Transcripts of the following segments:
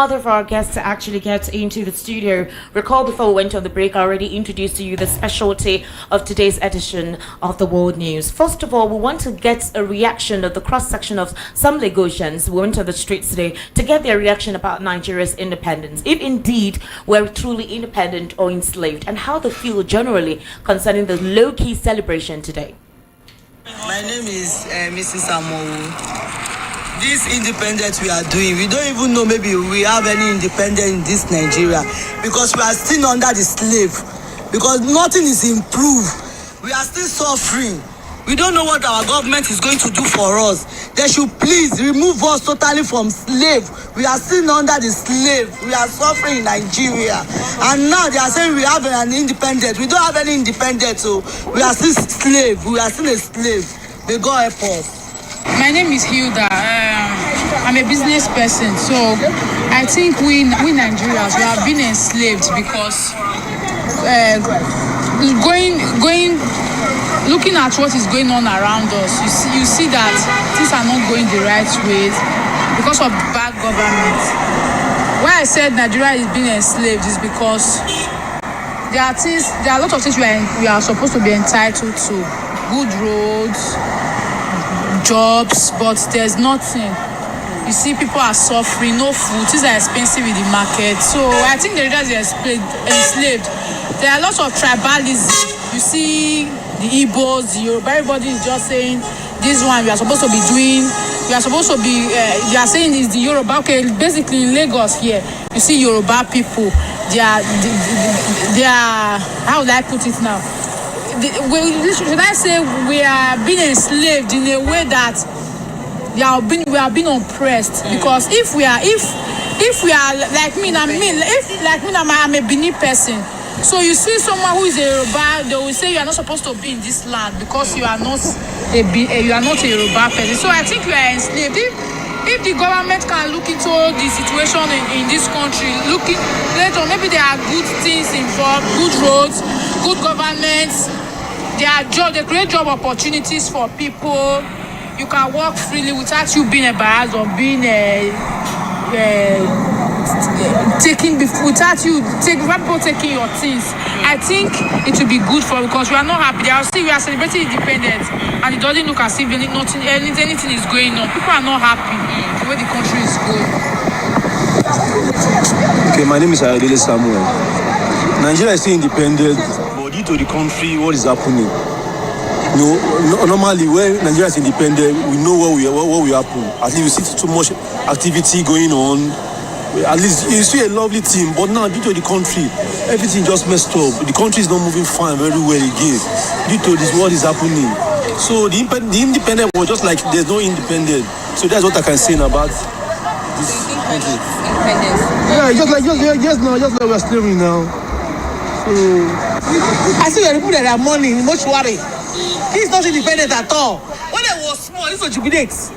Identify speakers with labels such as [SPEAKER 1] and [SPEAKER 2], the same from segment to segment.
[SPEAKER 1] other of our guests to actually get into the studio. Recall before we went on the break, I already introduced to you the specialty of today's edition of the World News. First of all, we want to get a reaction of the cross-section of some Lagosians who went on the streets today to get their reaction about Nigeria's independence, if indeed we're truly independent or enslaved, and how they feel generally concerning the low-key celebration today.
[SPEAKER 2] My name is Mrs. Sowore. This independence we are doing, we don't even know maybe we have any independence in this Nigeria, because we are still under the slave, because nothing is improved. We are still suffering. We don't know what our government is going to do for us. They should please remove us totally from slave. We are still under the slave. We are suffering in Nigeria. And now they are saying we have an independence. We don't have any independence, so we are still slave. We are still a slave. May God help us.
[SPEAKER 3] My name is Hilda. I'm a business person, so I think we Nigerians, we have been enslaved because looking at what is going on around us, you see that things are not going the right way because of bad government. Why I said Nigeria is being enslaved is because there are a lot of things we are supposed to be entitled to. Good roads, jobs, but there's nothing. You see, people are suffering, no food, things are expensive in the market. So I think the leaders are enslaved. There are lots of tribalism. You see the Igbos, the Yoruba, everybody is just saying this one we are supposed to be doing. We are supposed to be, they are saying is the Yoruba. Okay, basically in Lagos here, you see Yoruba people. They are, how would I put it now? Should I say we are being enslaved in a way that we are being oppressed? Because if we are like me, I'm a Benin person. So you see someone who is a Yoruba, they will say you are not supposed to be in this land because you are not a Yoruba person. So I think we are enslaved. If the government can look into the situation in this country, looking later, maybe there are good things involved, good roads, good governments. They create job opportunities for people. You can work freely without you being embarrassed or being without people taking your things. I think it will be good for, because we are not happy. We are celebrating independence, and it doesn't look as if anything is going on. People are not happy the way the country is going.
[SPEAKER 4] Okay, my name is Samuel. Nigeria is still independent, but due to the country, what is happening? Normally, when Nigeria is independent, we know what will happen. At least we see too much activity going on. At least you see a lovely team, but now due to the country, everything just messed up. The country is not moving fine very well again due to this what is happening. So the independent was just like there's no independent. So that's what I can say about this country. Yeah, just like we're steering now. So
[SPEAKER 2] I see the people that are money in mortuary. He's not independent at all. When I was small, this was jubilates.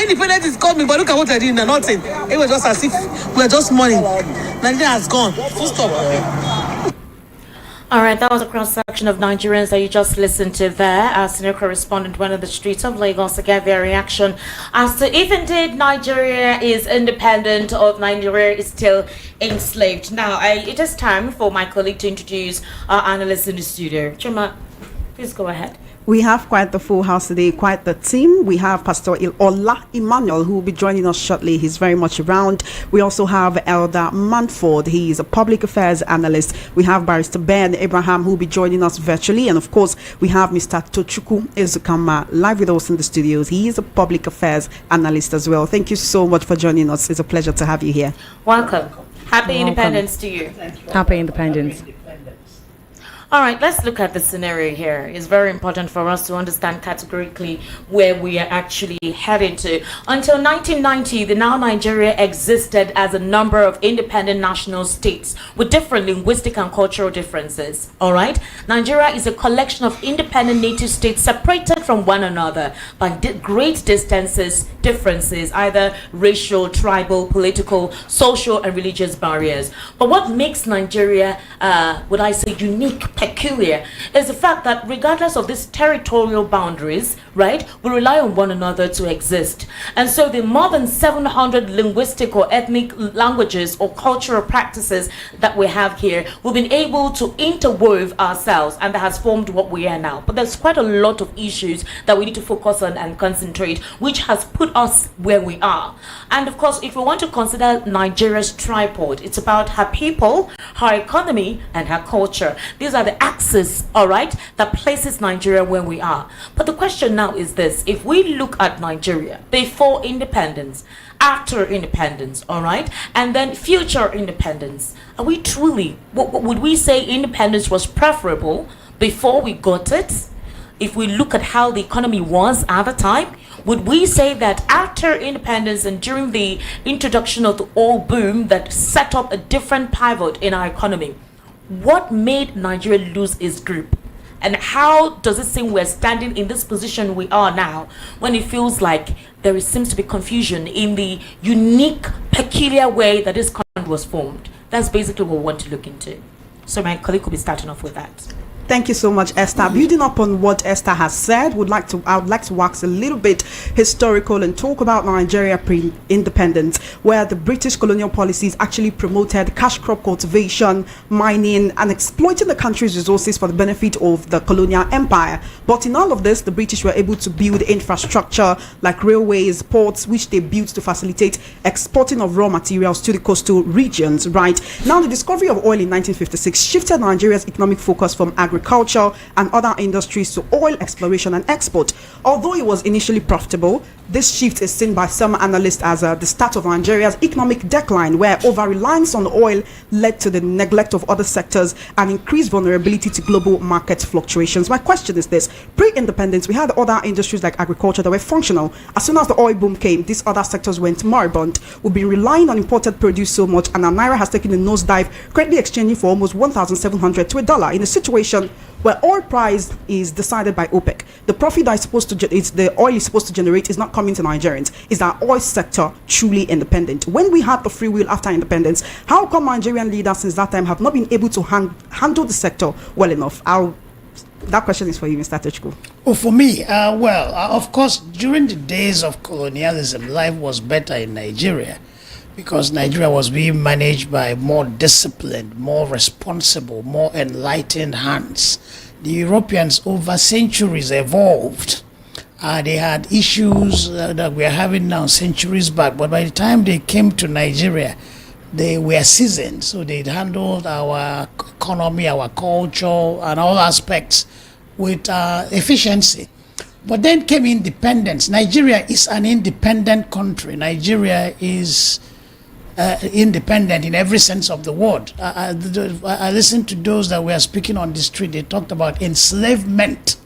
[SPEAKER 2] Independence is coming, but look at what they're doing. Nothing. It was just as if we're just money. Nigeria has gone. Full stop.
[SPEAKER 1] All right, that was a cross-section of Nigerians that you just listened to there. Our senior correspondent went on the streets of Lagos to get their reaction as to if indeed Nigeria is independent or Nigeria is still enslaved. Now, it is time for my colleague to introduce our analyst in the studio. Chima, please go ahead.
[SPEAKER 5] We have quite the full house today, quite the team. We have Pastor Ola Emmanuel, who will be joining us shortly. He's very much around. We also have Elder Manford. He is a public affairs analyst. We have Barrister Ben Abraham, who will be joining us virtually. And of course, we have Mr. Tochukwu Ezukama live with us in the studios. He is a public affairs analyst as well. Thank you so much for joining us. It's a pleasure to have you here.
[SPEAKER 1] Welcome. Happy Independence to you.
[SPEAKER 6] Happy Independence.
[SPEAKER 1] All right, let's look at the scenario here. It's very important for us to understand categorically where we are actually heading to. Until 1990, the now Nigeria existed as a number of independent national states with different linguistic and cultural differences. All right, Nigeria is a collection of independent native states separated from one another by great differences, either racial, tribal, political, social, and religious barriers. But what makes Nigeria, would I say, unique, peculiar, is the fact that regardless of these territorial boundaries, right? We rely on one another to exist. And so the more than 700 linguistic or ethnic languages or cultural practices that we have here, we've been able to interweave ourselves, and that has formed what we are now. But there's quite a lot of issues that we need to focus on and concentrate, which has put us where we are. And of course, if we want to consider Nigeria's tripod, it's about her people, her economy, and her culture. These are the axes, all right, that places Nigeria where we are. But the question now is this: if we look at Nigeria before independence, after independence, all right, and then future independence, are we truly, would we say independence was preferable before we got it? If we look at how the economy was at the time, would we say that after independence and during the introduction of the oil boom that set up a different pivot in our economy, what made Nigeria lose its grip? And how does it seem we're standing in this position we are now, when it feels like there seems to be confusion in the unique, peculiar way that this country was formed? That's basically what we want to look into. So my colleague could be starting off with that.
[SPEAKER 5] Thank you so much, Esther. Building up on what Esther has said, I would like to wax a little bit historical and talk about Nigeria pre-independence, where the British colonial policies actually promoted cash crop cultivation, mining, and exploiting the country's resources for the benefit of the colonial empire. But in all of this, the British were able to build infrastructure like railways, ports, which they built to facilitate exporting of raw materials to the coastal regions. Right now, the discovery of oil in 1956 shifted Nigeria's economic focus from agriculture and other industries to oil exploration and export. Although it was initially profitable, this shift is seen by some analysts as the start of Nigeria's economic decline, where over-reliance on oil led to the neglect of other sectors and increased vulnerability to global market fluctuations. My question is this: pre-independence, we had other industries like agriculture that were functional. As soon as the oil boom came, these other sectors went moribund. We've been relying on imported produce so much, and our naira has taken a nosedive, currently exchanging for almost 1,700 to a dollar in a situation where oil price is decided by OPEC. The profit that is supposed to the oil is supposed to generate is not coming to Nigerians. Is our oil sector truly independent? When we had the free will after independence, how come Nigerian leaders since that time have not been able to handle the sector well enough? That question is for you, Mr. Techku.
[SPEAKER 6] Oh, for me, of course, during the days of colonialism, life was better in Nigeria, because Nigeria was being managed by more disciplined, more responsible, more enlightened hands. The Europeans over centuries evolved. They had issues that we are having now centuries back, but by the time they came to Nigeria, they were seasoned. So they handled our economy, our culture, and all aspects with efficiency. But then came independence. Nigeria is an independent country. Nigeria is independent in every sense of the word. I listened to those that were speaking on the street. They talked about enslavement.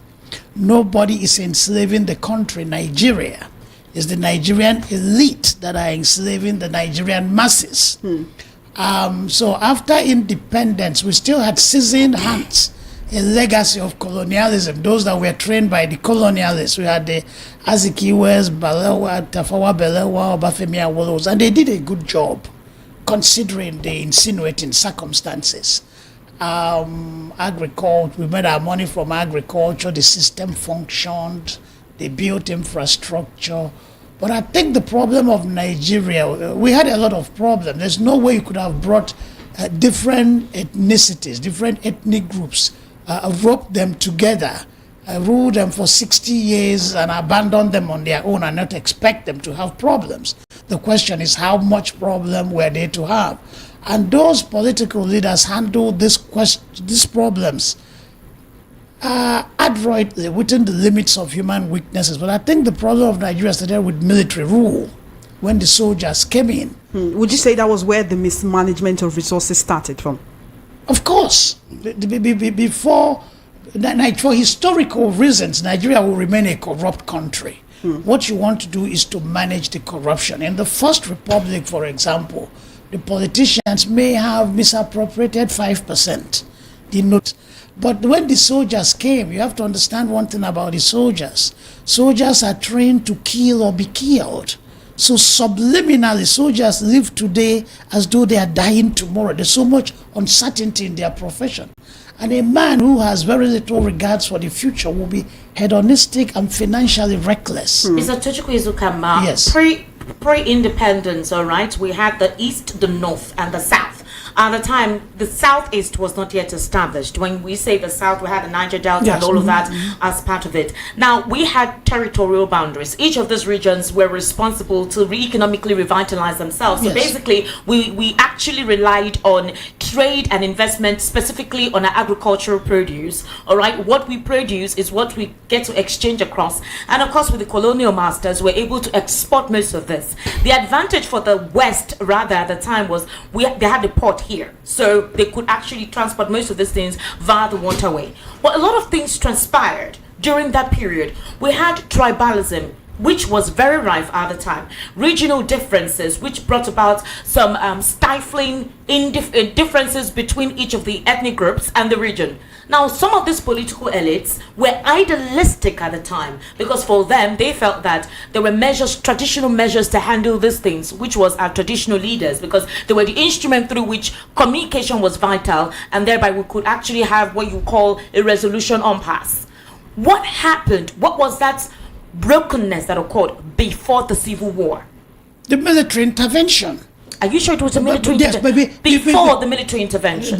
[SPEAKER 6] Nobody is enslaving the country. Nigeria is the Nigerian elite that are enslaving the Nigerian masses. So after independence, we still had seasoned hands, a legacy of colonialism, those that were trained by the colonialists. We had the Azikiwes, Balewa, Tafawa Balewa, Obafemi Awolowo, and they did a good job considering the insinuating circumstances. Agriculture, we made our money from agriculture, the system functioned, they built infrastructure. But I think the problem of Nigeria, we had a lot of problems. There's no way you could have brought different ethnicities, different ethnic groups, roped them together, ruled them for 60 years and abandoned them on their own and not expect them to have problems. The question is, how much problem were they to have? And those political leaders handled these problems adroitly within the limits of human weaknesses. But I think the problem of Nigeria started with military rule when the soldiers came in.
[SPEAKER 5] Would you say that was where the mismanagement of resources started from?
[SPEAKER 6] Of course. Before, for historical reasons, Nigeria will remain a corrupt country. What you want to do is to manage the corruption. In the First Republic, for example, the politicians may have misappropriated 5%. But when the soldiers came, you have to understand one thing about the soldiers. Soldiers are trained to kill or be killed. So subliminally, soldiers live today as though they are dying tomorrow. There's so much uncertainty in their profession. And a man who has very little regards for the future will be hedonistic and financially reckless.
[SPEAKER 1] Mr. Tochukwu Izukama,
[SPEAKER 6] Yes.
[SPEAKER 1] pre-independence, all right, we had the East, the North, and the South. At the time, the Southeast was not yet established. When we say the South, we had the Niger Delta
[SPEAKER 6] Yes.
[SPEAKER 1] and all of that as part of it. Now, we had territorial boundaries. Each of these regions were responsible to economically revitalize themselves. So
[SPEAKER 6] Yes.
[SPEAKER 1] basically, we actually relied on trade and investment, specifically on our agricultural produce. All right, what we produce is what we get to exchange across. And of course, with the colonial masters, we're able to export most of this. The advantage for the West, rather, at the time was they had the port here, so they could actually transport most of these things via the waterway. But a lot of things transpired during that period. We had tribalism, which was very rife at the time, regional differences, which brought about some stifling differences between each of the ethnic groups and the region. Now, some of these political elites were idealistic at the time, because for them, they felt that there were measures, traditional measures to handle these things, which was our traditional leaders, because they were the instrument through which communication was vital, and thereby we could actually have what you call a resolution impasse. What happened? What was that brokenness that occurred before the Civil War?
[SPEAKER 6] The military intervention.
[SPEAKER 1] Are you sure it was a military
[SPEAKER 6] Yes,
[SPEAKER 1] intervention? Before the military intervention.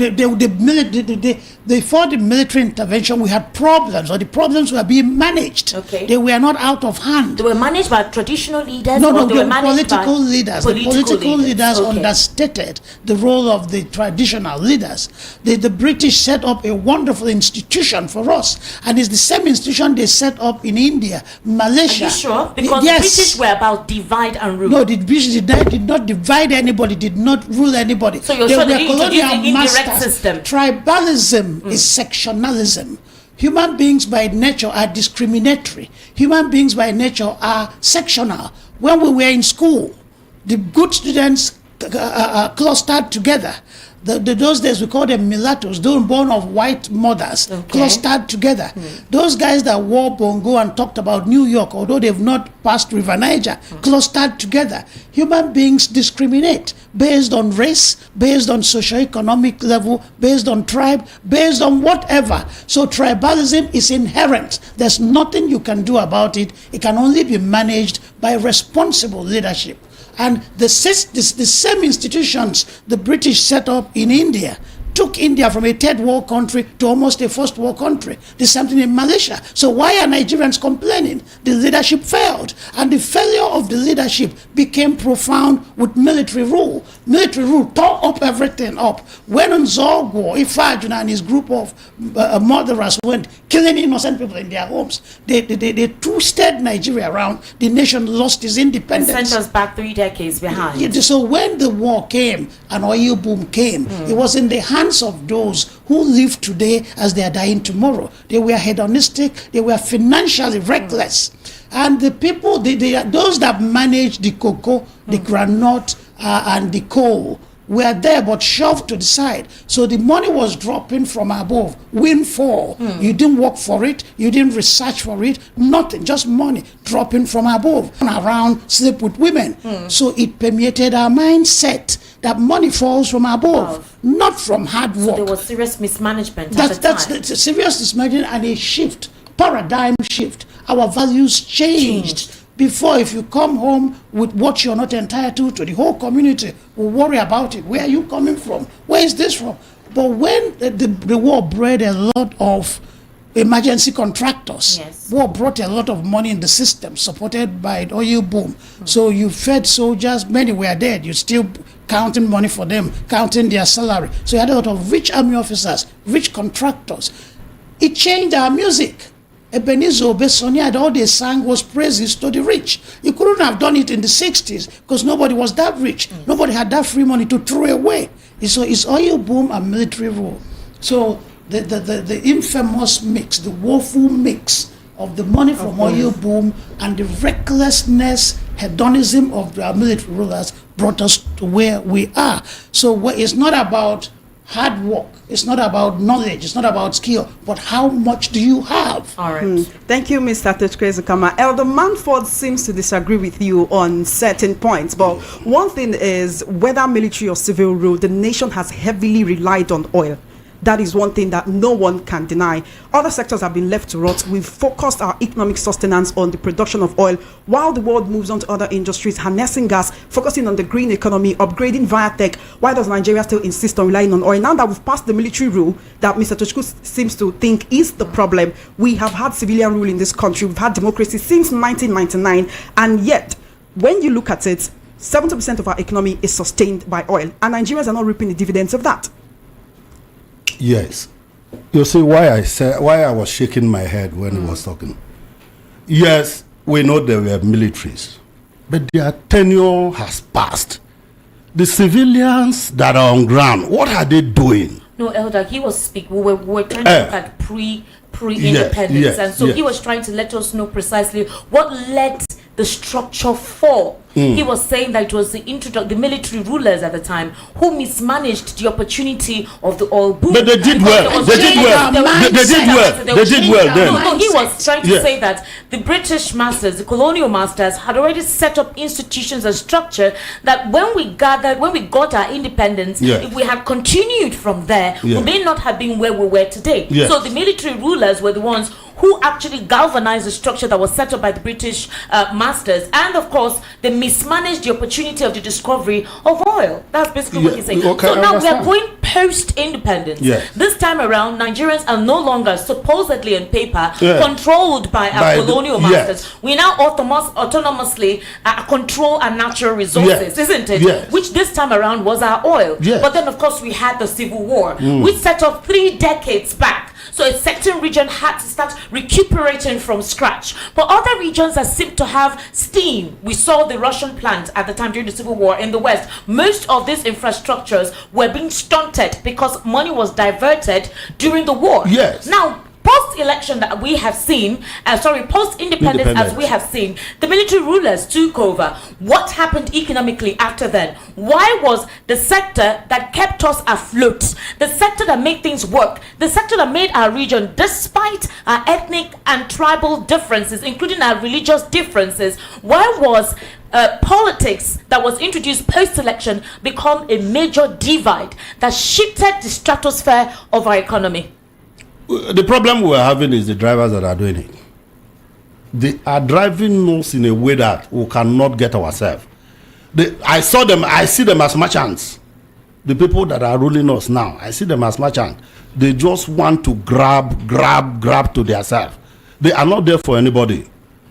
[SPEAKER 6] Before the military intervention, we had problems, or the problems were being managed.
[SPEAKER 1] Okay.
[SPEAKER 6] They were not out of hand.
[SPEAKER 1] They were managed by traditional leaders?
[SPEAKER 6] No,
[SPEAKER 1] or they were managed
[SPEAKER 6] political
[SPEAKER 1] by
[SPEAKER 6] leaders. The political leaders
[SPEAKER 1] Okay.
[SPEAKER 6] understated the role of the traditional leaders. The British set up a wonderful institution for us, and it's the same institution they set up in India, Malaysia.
[SPEAKER 1] Are you sure? Because
[SPEAKER 6] Yes.
[SPEAKER 1] the British were about divide and rule.
[SPEAKER 6] No, the British did not divide anybody, did not rule anybody.
[SPEAKER 1] So you're
[SPEAKER 6] They
[SPEAKER 1] sure
[SPEAKER 6] were
[SPEAKER 1] they introduced
[SPEAKER 6] colonial
[SPEAKER 1] the indirect
[SPEAKER 6] masters.
[SPEAKER 1] system?
[SPEAKER 6] Tribalism is sectionalism. Human beings by nature are discriminatory. Human beings by nature are sectional. When we were in school, the good students clustered together. Those days we call them mulattoes, those born of white mothers, clustered together. Those guys that wore bongo and talked about New York, although they've not passed River Niger, clustered together. Human beings discriminate based on race, based on socioeconomic level, based on tribe, based on whatever. So tribalism is inherent. There's nothing you can do about it. It can only be managed by responsible leadership. And the same institutions the British set up in India took India from a third world country to almost a first world country. There's something in Malaysia. So why are Nigerians complaining? The leadership failed. And the failure of the leadership became profound with military rule. Military rule tore up everything up. When Nzogwo, Ifajuna and his group of murderers went killing innocent people in their homes, they twisted Nigeria around. The nation lost its independence.
[SPEAKER 1] And sent us back 3 decades behind.
[SPEAKER 6] So when the war came and oil boom came, it was in the hands of those who live today as they are dying tomorrow. They were hedonistic, they were financially reckless. And the people, those that managed the cocoa, the granite, and the coal were there but shoved to the side. So the money was dropping from above. Windfall. You didn't work for it, you didn't research for it, nothing, just money dropping from above. Around, sleep with women. So it permeated our mindset that money falls from above, not from hard work.
[SPEAKER 1] So there was serious mismanagement at the time.
[SPEAKER 6] That's a serious mismanagement and a shift, paradigm shift. Our values changed. Before, if you come home with what you're not entitled to, the whole community will worry about it. Where are you coming from? Where is this from? But when the war bred a lot of emergency contractors, war brought a lot of money in the system, supported by the oil boom. So you fed soldiers, many were dead. You're still counting money for them, counting their salary. So you had a lot of rich army officers, rich contractors. It changed our music. Ebenezer Obey, Sonia, all they sang was praises to the rich. You couldn't have done it in the 60s because nobody was that rich. Nobody had that free money to throw away. So it's oil boom and military rule. So the infamous mix, the woeful mix of the money from oil boom and the recklessness, hedonism of our military rulers brought us to where we are. So it's not about hard work. It's not about knowledge. It's not about skill. But how much do you have?
[SPEAKER 1] All right.
[SPEAKER 5] Thank you, Mr. Tochkrezukama. Elder Manford seems to disagree with you on certain points, but one thing is, whether military or civil rule, the nation has heavily relied on oil. That is one thing that no one can deny. Other sectors have been left to rot. We've focused our economic sustenance on the production of oil, while the world moves on to other industries, harnessing gas, focusing on the green economy, upgrading via tech. Why does Nigeria still insist on relying on oil? Now that we've passed the military rule that Mr. Tochku seems to think is the problem, we have had civilian rule in this country. We've had democracy since 1999, and yet, when you look at it, 70% of our economy is sustained by oil, and Nigerians are not reaping the dividends of that.
[SPEAKER 7] Yes. You see why I was shaking my head when he was talking. Yes, we know there were militaries, but their tenure has passed. The civilians that are on ground, what are they doing?
[SPEAKER 1] No, Elder, he was speaking. We were trying to look at pre-independence,
[SPEAKER 7] yes,
[SPEAKER 1] and so he was trying to let us know precisely what led the structure fall. He was saying that it was the military rulers at the time who mismanaged the opportunity of the oil boom.
[SPEAKER 7] But they did well. They did well then.
[SPEAKER 1] No, he was trying to say that the British masters, the colonial masters, had already set up institutions and structure that when we got our independence, if we had continued from there, we may not have been where we were today. So the military rulers were the ones who actually galvanized the structure that was set up by the British masters, and of course they mismanaged the opportunity of the discovery of oil. That's basically what he's saying.
[SPEAKER 7] Okay,
[SPEAKER 1] so now we are going post-independence. This time around, Nigerians are no longer supposedly on paper controlled by our colonial masters. We now autonomously control our natural resources, isn't it? Which this time around was our oil. But then of course we had the Civil War, which set up 3 decades back. So a certain region had to start recuperating from scratch. But other regions that seem to have steam. We saw the Russian plant at the time during the Civil War in the West. Most of these infrastructures were being stunted because money was diverted during the war. Now, post-election that we have seen, post-independence as we have seen, the military rulers took over. What happened economically after then? Why was the sector that kept us afloat, the sector that made things work, the sector that made our region, despite our ethnic and tribal differences, including our religious differences, why was politics that was introduced post-election become a major divide that shifted the stratosphere of our economy?
[SPEAKER 7] The problem we're having is the drivers that are doing it. They are driving us in a way that we cannot get ourselves. I see them as merchants. The people that are ruling us now, I see them as merchants. They just want to grab to themselves. They are not there for anybody.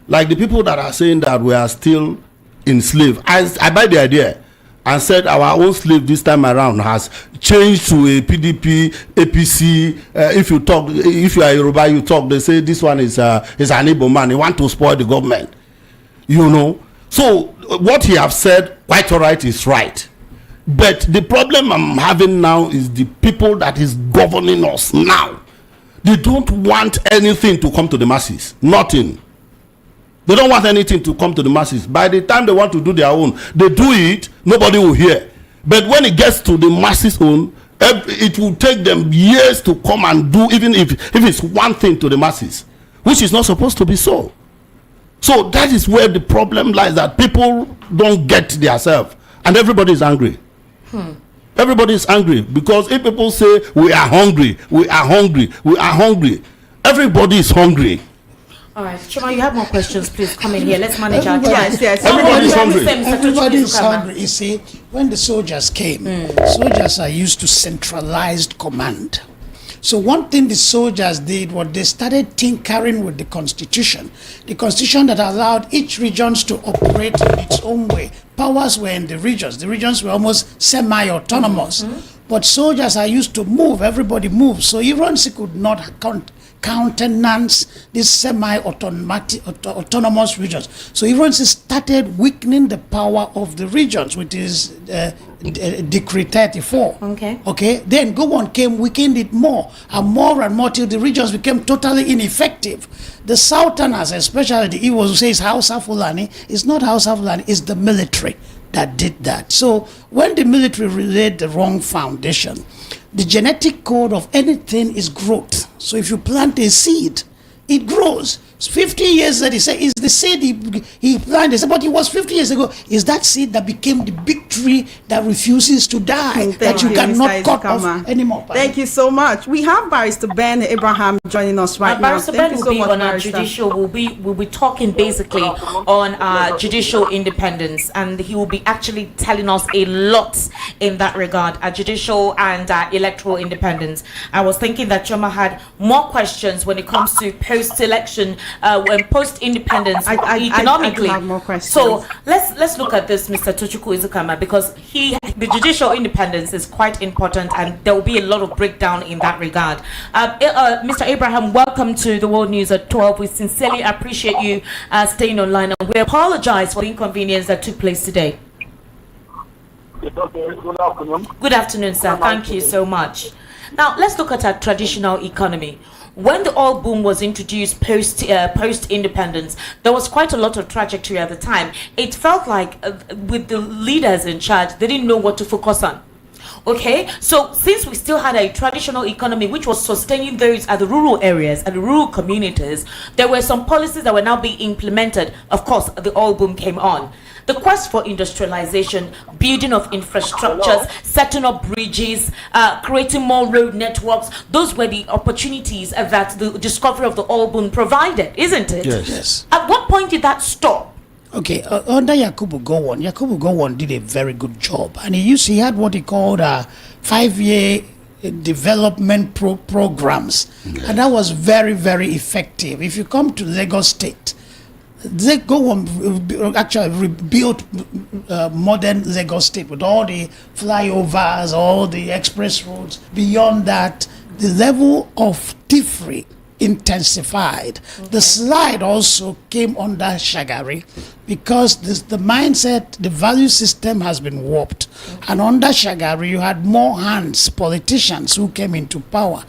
[SPEAKER 7] Like the people that are saying that we are still enslaved. I buy the idea and said our own slave this time around has changed to a PDP, APC. If you are Yoruba, you talk, they say this one is an Igbo man. He want to spoil the government. You know. So what he have said, quite all right, is right. But the problem I'm having now is the people that is governing us now. They don't want anything to come to the masses. Nothing. They don't want anything to come to the masses. By the time they want to do their own, they do it, nobody will hear. But when it gets to the masses' own, it will take them years to come and do, even if it's one thing to the masses, which is not supposed to be so. So that is where the problem lies, that people don't get themselves, and everybody is angry. Everybody is angry because if people say we are hungry, everybody is hungry.
[SPEAKER 1] All right, Chuma, you have more questions, please come in here. Let's manage our time.
[SPEAKER 5] Yes.
[SPEAKER 7] Everybody's hungry.
[SPEAKER 6] Everybody's hungry. You see, when the soldiers came, soldiers are used to centralized command. So one thing the soldiers did was they started tinkering with the constitution that allowed each regions to operate in its own way. Powers were in the regions. The regions were almost semi-autonomous. But soldiers are used to move. Everybody moves. So Iransi could not countenance these semi-autonomous regions. So Iransi started weakening the power of the regions, which is Decree 34. Okay. Then Gowon came, weakened it more and more till the regions became totally ineffective. The Southerners, especially the Igbos who says Hausa Fulani, it's not Hausa Fulani, it's the military that did that. So when the military laid the wrong foundation, The genetic code of anything is growth. So if you plant a seed, it grows. 50 years that he said is the seed he planted. But it was 50 years ago. Is that seed that became the big tree that refuses to die, that you cannot cut off anymore?
[SPEAKER 5] Thank you so much. We have Barrister Ben Abraham joining us right now.
[SPEAKER 1] Barrister Ben will be on our judicial. We'll be talking basically on judicial independence, and he will be actually telling us a lot in that regard, judicial and electoral independence. I was thinking that Choma had more questions when it comes to post-election. When post-independence economically.
[SPEAKER 5] I have more questions.
[SPEAKER 1] So let's look at this, Mr. Tochukwu Izukama, because the judicial independence is quite important, and there will be a lot of breakdown in that regard. Mr. Abraham, welcome to the World News at 12. We sincerely appreciate you staying online, and we apologize for the inconvenience that took place today.
[SPEAKER 8] Good afternoon.
[SPEAKER 1] Good afternoon, sir. Thank you so much. Now let's look at our traditional economy. When the oil boom was introduced post-independence, there was quite a lot of trajectory at the time. It felt like with the leaders in charge, they didn't know what to focus on. Okay, so since we still had a traditional economy which was sustaining those at the rural areas and the rural communities, there were some policies that were now being implemented. Of course, the oil boom came on. The quest for industrialization, building of infrastructures, setting up bridges, creating more road networks, those were the opportunities that the discovery of the oil boom provided, isn't it?
[SPEAKER 6] Yes.
[SPEAKER 1] At what point did that stop?
[SPEAKER 6] Okay, under Yakubu Gowon did a very good job, and he had what he called 5-year development programs, and that was very, very effective. If you come to Lagos State, they actually rebuilt modern Lagos State with all the flyovers, all the express roads. Beyond that, the level of thievery intensified. The slide also came under Shagari because the mindset, the value system has been warped. And under Shagari, you had more hands, politicians who came into power.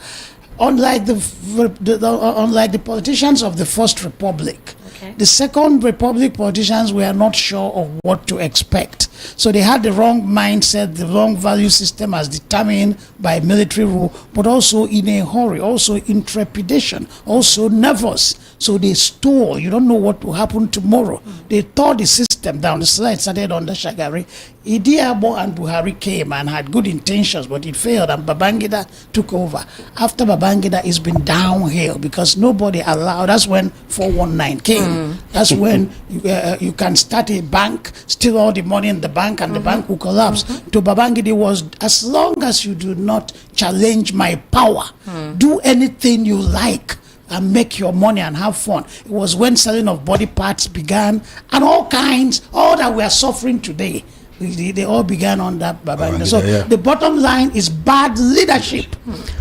[SPEAKER 6] Unlike the politicians of the First Republic, the Second Republic politicians were not sure of what to expect. So they had the wrong mindset, the wrong value system as determined by military rule, but also in a hurry, also in trepidation, also nervous. So they stole. You don't know what will happen tomorrow. They tore the system down. The slide started under Shagari. Idi Abo and Buhari came and had good intentions, but it failed, and Babangida took over. After Babangida, it's been downhill because nobody allowed. That's when 419 came. That's when you can start a bank, steal all the money in the bank, and the bank will collapse. To Babangida was, as long as you do not challenge my power, do anything you like and make your money and have fun. It was when selling of body parts began, and all that we are suffering today. They all began on that Babangida. So the bottom line is bad leadership.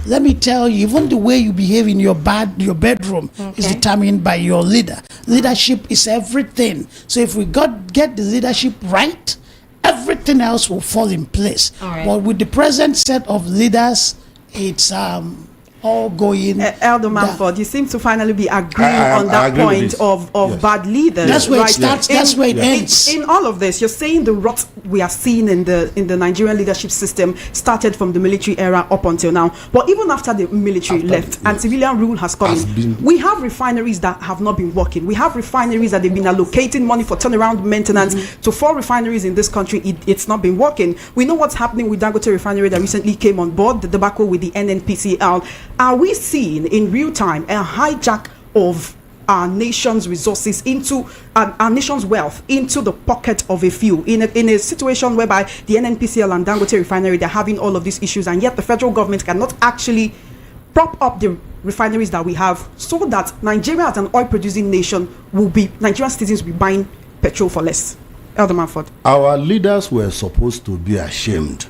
[SPEAKER 6] Let me tell you, even the way you behave in your bedroom is determined by your leader. Leadership is everything. So if we get the leadership right, everything else will fall in place. But with the present set of leaders, it's all going.
[SPEAKER 5] Elder Manford, you seem to finally be agreeing on that point of bad leaders.
[SPEAKER 6] That's where it starts. That's where it ends.
[SPEAKER 5] In all of this, you're saying the rot we are seeing in the Nigerian leadership system started from the military era up until now. But even after the military left and civilian rule has come in, we have refineries that have not been working. We have refineries that they've been allocating money for turnaround maintenance to 4 refineries in this country. It's not been working. We know what's happening with Dangote refinery that recently came on board, the debacle with the NNPCL. Are we seeing in real time a hijack of our nation's resources into our nation's wealth into the pocket of a few in a situation whereby the NNPCL and Dangote refinery, they're having all of these issues, and yet the federal government cannot actually prop up the refineries that we have so that Nigeria as an oil producing nation Nigerian citizens will be buying petrol for less? Elder Manford.
[SPEAKER 7] Our leaders were supposed to be ashamed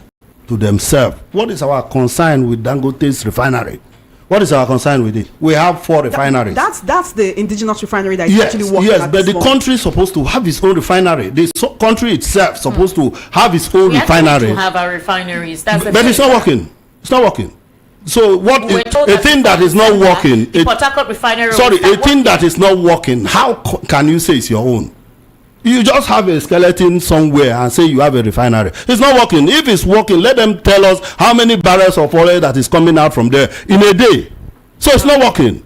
[SPEAKER 7] to themselves. What is our concern with Dangote's refinery? What is our concern with it? We have 4 refineries.
[SPEAKER 5] That's the indigenous refinery that is actually working.
[SPEAKER 7] Yes, but the country is supposed to have its own refinery. The country itself supposed to have its own refinery.
[SPEAKER 1] To have our refineries. But
[SPEAKER 7] it's not working. It's not working. So what a thing that is not working?
[SPEAKER 1] The Port Harcourt refinery.
[SPEAKER 7] Sorry, a thing that is not working. How can you say it's your own? You just have a skeleton somewhere and say you have a refinery. It's not working. If it's working, let them tell us how many barrels of oil that is coming out from there in a day. So it's not working.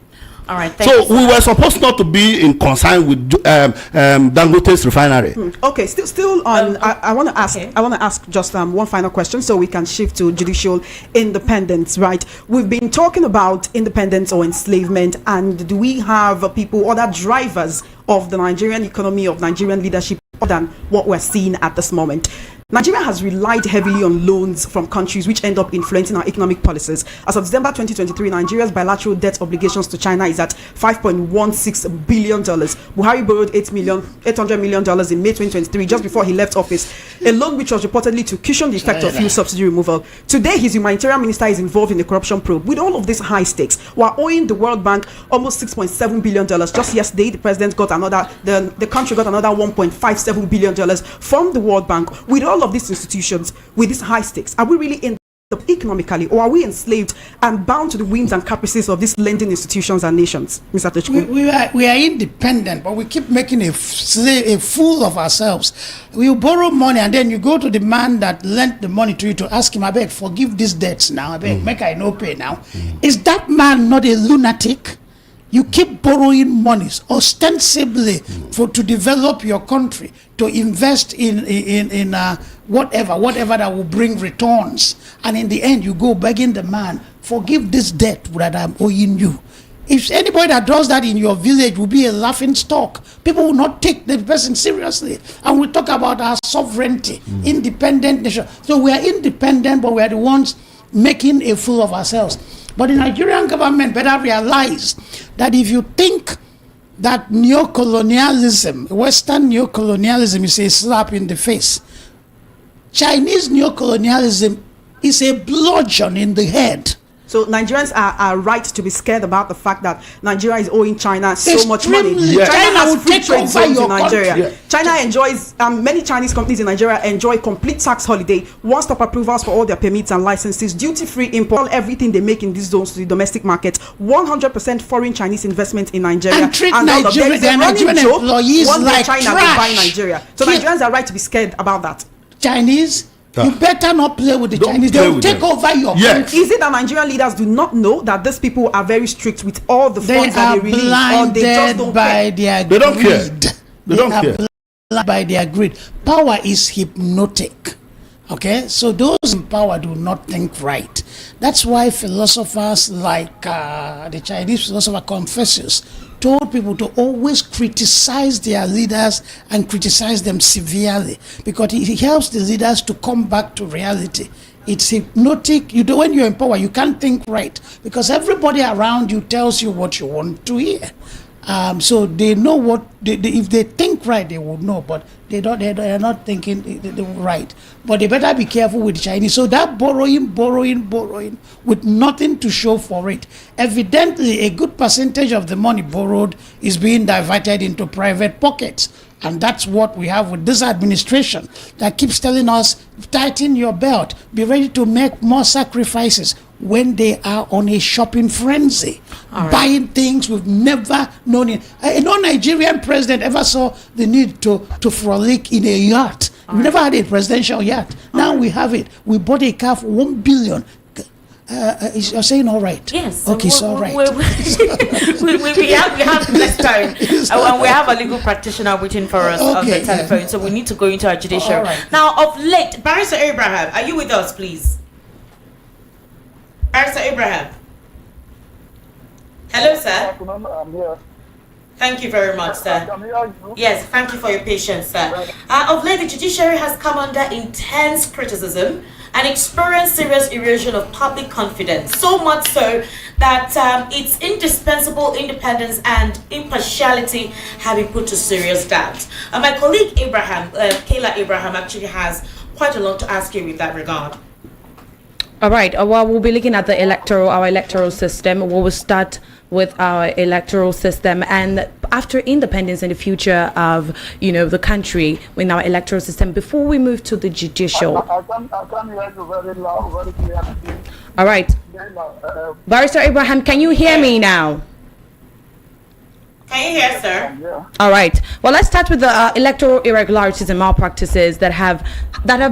[SPEAKER 1] All right.
[SPEAKER 7] So we were supposed not to be in concern with Dangote's refinery.
[SPEAKER 5] Okay, still on. I want to ask.
[SPEAKER 1] Okay.
[SPEAKER 5] I want to ask just one final question, so we can shift to judicial independence. Right? We've been talking about independence or enslavement, and do we have people, other drivers of the Nigerian economy, of Nigerian leadership, other than what we're seeing at this moment? Nigeria has relied heavily on loans from countries which end up influencing our economic policies. As of December 2023, Nigeria's bilateral debt obligations to China is at $5.16 billion. Buhari borrowed $800 million in May 2023, just before he left office, a loan which was reportedly to cushion the effect of fuel subsidy removal. Today, his humanitarian minister is involved in a corruption probe. With all of these high stakes, we're owing the World Bank almost $6.7 billion. Just yesterday, the president got the country got another $1.57 billion from the World Bank. With all of these institutions, with these high stakes, are we really in economically, or are we enslaved and bound to the whims and caprices of these lending institutions and nations, Mr. Tochukwu?
[SPEAKER 6] We are independent, but we keep making a fool of ourselves. We borrow money, and then you go to the man that lent the money to you to ask him, I beg, forgive these debts now, I beg, make I no pay now. Is that man not a lunatic? You keep borrowing monies ostensibly to develop your country, to invest in whatever that will bring returns, and in the end you go begging the man, forgive this debt that I'm owing you. If anybody that does that in your village will be a laughing stock, people will not take the person seriously. And we talk about our sovereignty, independent nation. So we are independent, but we are the ones making a fool of ourselves. But the Nigerian government better realize that if you think that neocolonialism, Western neocolonialism, is a slap in the face, Chinese neocolonialism is a bludgeon in the head.
[SPEAKER 5] So Nigerians are right to be scared about the fact that Nigeria is owing China so much money.
[SPEAKER 6] Yes.
[SPEAKER 5] China has free trade zones in Nigeria.
[SPEAKER 6] Country.
[SPEAKER 5] China enjoys, many Chinese companies in Nigeria enjoy complete tax holiday, one-stop approvals for all their permits and licenses, duty-free import, everything they make in these zones to the domestic market, 100% foreign Chinese investment in Nigeria.
[SPEAKER 6] And treat Nigerian employees like
[SPEAKER 5] China
[SPEAKER 6] trash.
[SPEAKER 5] Buy Nigeria. So Nigerians are right to be scared about that.
[SPEAKER 6] Chinese, you better not play with the Chinese. They will take over your country.
[SPEAKER 5] Is it that Nigerian leaders do not know that these people are very strict with all the funds that they release, or they just don't
[SPEAKER 6] by
[SPEAKER 5] care?
[SPEAKER 6] their greed?
[SPEAKER 7] They don't care. They don't care.
[SPEAKER 6] Blinded by their greed. Power is hypnotic. Okay, so those in power do not think right. That's why philosophers like the Chinese philosopher Confucius told people to always criticize their leaders and criticize them severely, because it helps the leaders to come back to reality. It's hypnotic. When you're in power, you can't think right, because everybody around you tells you what you want to hear. So they know what if they think right, they would know, but they don't. They're not thinking right. But they better be careful with the Chinese. So that borrowing with nothing to show for it. Evidently, a good percentage of the money borrowed is being diverted into private pockets. And that's what we have with this administration that keeps telling us, tighten your belt, be ready to make more sacrifices, when they are on a shopping frenzy, buying things we've never known. No Nigerian president ever saw the need to frolic in a yacht. We never had a presidential yacht. Now we have it. We bought a car for $1 billion. You're saying all right?
[SPEAKER 1] Yes.
[SPEAKER 6] Okay, it's all right.
[SPEAKER 1] we have less time. And we have a legal practitioner waiting for us on the telephone, so we need to go into our judiciary.
[SPEAKER 6] Right.
[SPEAKER 1] Now, of late, Barrister Abraham, are you with us, please? Barrister Abraham. Hello, sir.
[SPEAKER 8] I'm here.
[SPEAKER 1] Thank you very much, sir.
[SPEAKER 8] I can hear you.
[SPEAKER 1] Yes, thank you for your patience, sir. Of late, the judiciary has come under intense criticism and experienced serious erosion of public confidence, so much so that its indispensable independence and impartiality have been put to serious doubt. My colleague Kayla Abraham, actually has quite a lot to ask you in that regard.
[SPEAKER 9] All right. Well, we'll be looking at our electoral system. We will start with our electoral system, and after independence in the future of the country in our electoral system. Before we move to the judicial,
[SPEAKER 8] I can hear you very loud, very clearly.
[SPEAKER 9] all right, Barrister Abraham, can you hear me now?
[SPEAKER 1] Can you hear, sir?
[SPEAKER 8] Yeah.
[SPEAKER 9] All right. Well, let's start with the electoral irregularities and malpractices that have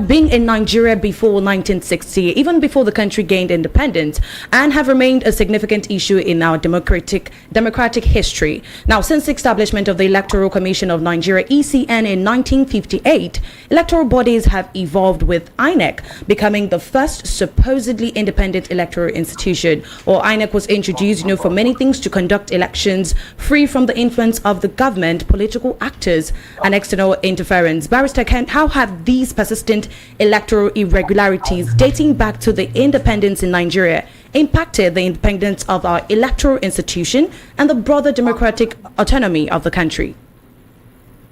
[SPEAKER 9] been in Nigeria before 1960, even before the country gained independence, and have remained a significant issue in our democratic history. Now, since the establishment of the Electoral Commission of Nigeria (ECN) in 1958, electoral bodies have evolved, with INEC becoming the first supposedly independent electoral institution. Or INEC was introduced, for many things, to conduct elections free from the influence of the government, political actors, and external interference. Barrister Kent, how have these persistent electoral irregularities dating back to the independence in Nigeria impacted the independence of our electoral institution and the broader democratic autonomy of the country?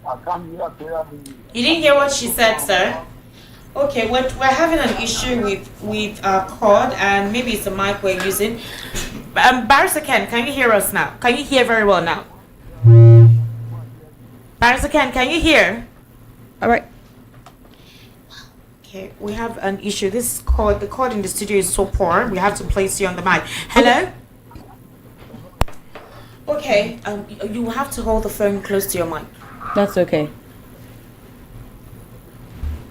[SPEAKER 8] I can't hear clearly.
[SPEAKER 1] You didn't hear what she said, sir? Okay, we're having an issue with our cord, and maybe it's the mic we're using. Barrister Ken, can you hear us now? Can you hear very well now? Barrister Ken, can you hear?
[SPEAKER 9] All right.
[SPEAKER 1] Okay, we have an issue. The cord in the studio is so poor. We have to place you on the mic. Hello? Okay, you have to hold the phone close to your mic.
[SPEAKER 9] That's okay.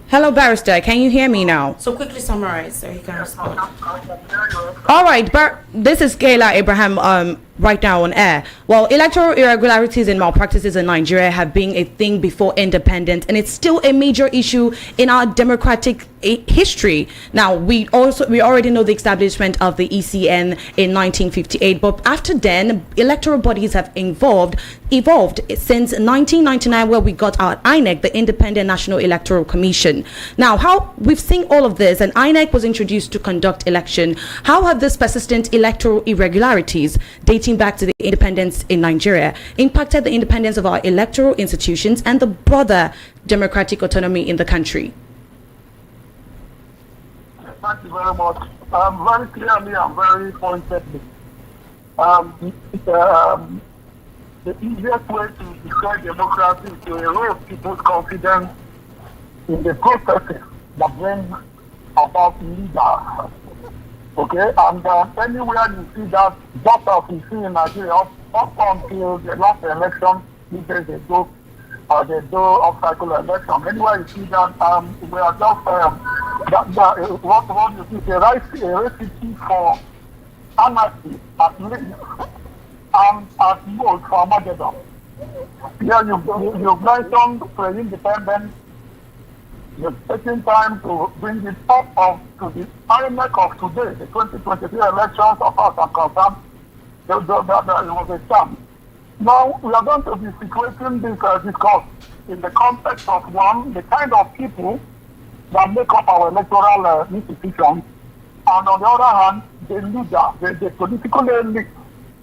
[SPEAKER 9] Hello, Barrister. Can you hear me now?
[SPEAKER 1] So quickly summarize so he can respond.
[SPEAKER 9] All right, this is Kayla Abraham right now on air. Well, electoral irregularities and malpractices in Nigeria have been a thing before independence, and it's still a major issue in our democratic history. Now, we already know the establishment of the ECN in 1958, but after then, electoral bodies have evolved since 1999, where we got our INEC, the Independent National Electoral Commission. Now, how we've seen all of this, and INEC was introduced to conduct election. How have this persistent electoral irregularities dating back to the independence in Nigeria impacted the independence of our electoral institutions and the broader democratic autonomy in the country?
[SPEAKER 8] Thank you very much. Very clearly and very pointedly. The easiest way to describe democracy is to erode people's confidence in the processes that bring about leaders. Okay, and anywhere you see that, just as we see in Nigeria, up until the last election, 2 days ago, the door of cycle election, anywhere you see that, we are just, what you see, a recipe for anarchy at least, and at most for Armageddon. Here you've mentioned pre-independence. You've taken time to bring it up to the INEC of today, the 2023 elections of us are concerned. It was a sham. Now, we are going to be situating this discourse in the context of one, the kind of people that make up our electoral institutions, and on the other hand, the leader, the political elite,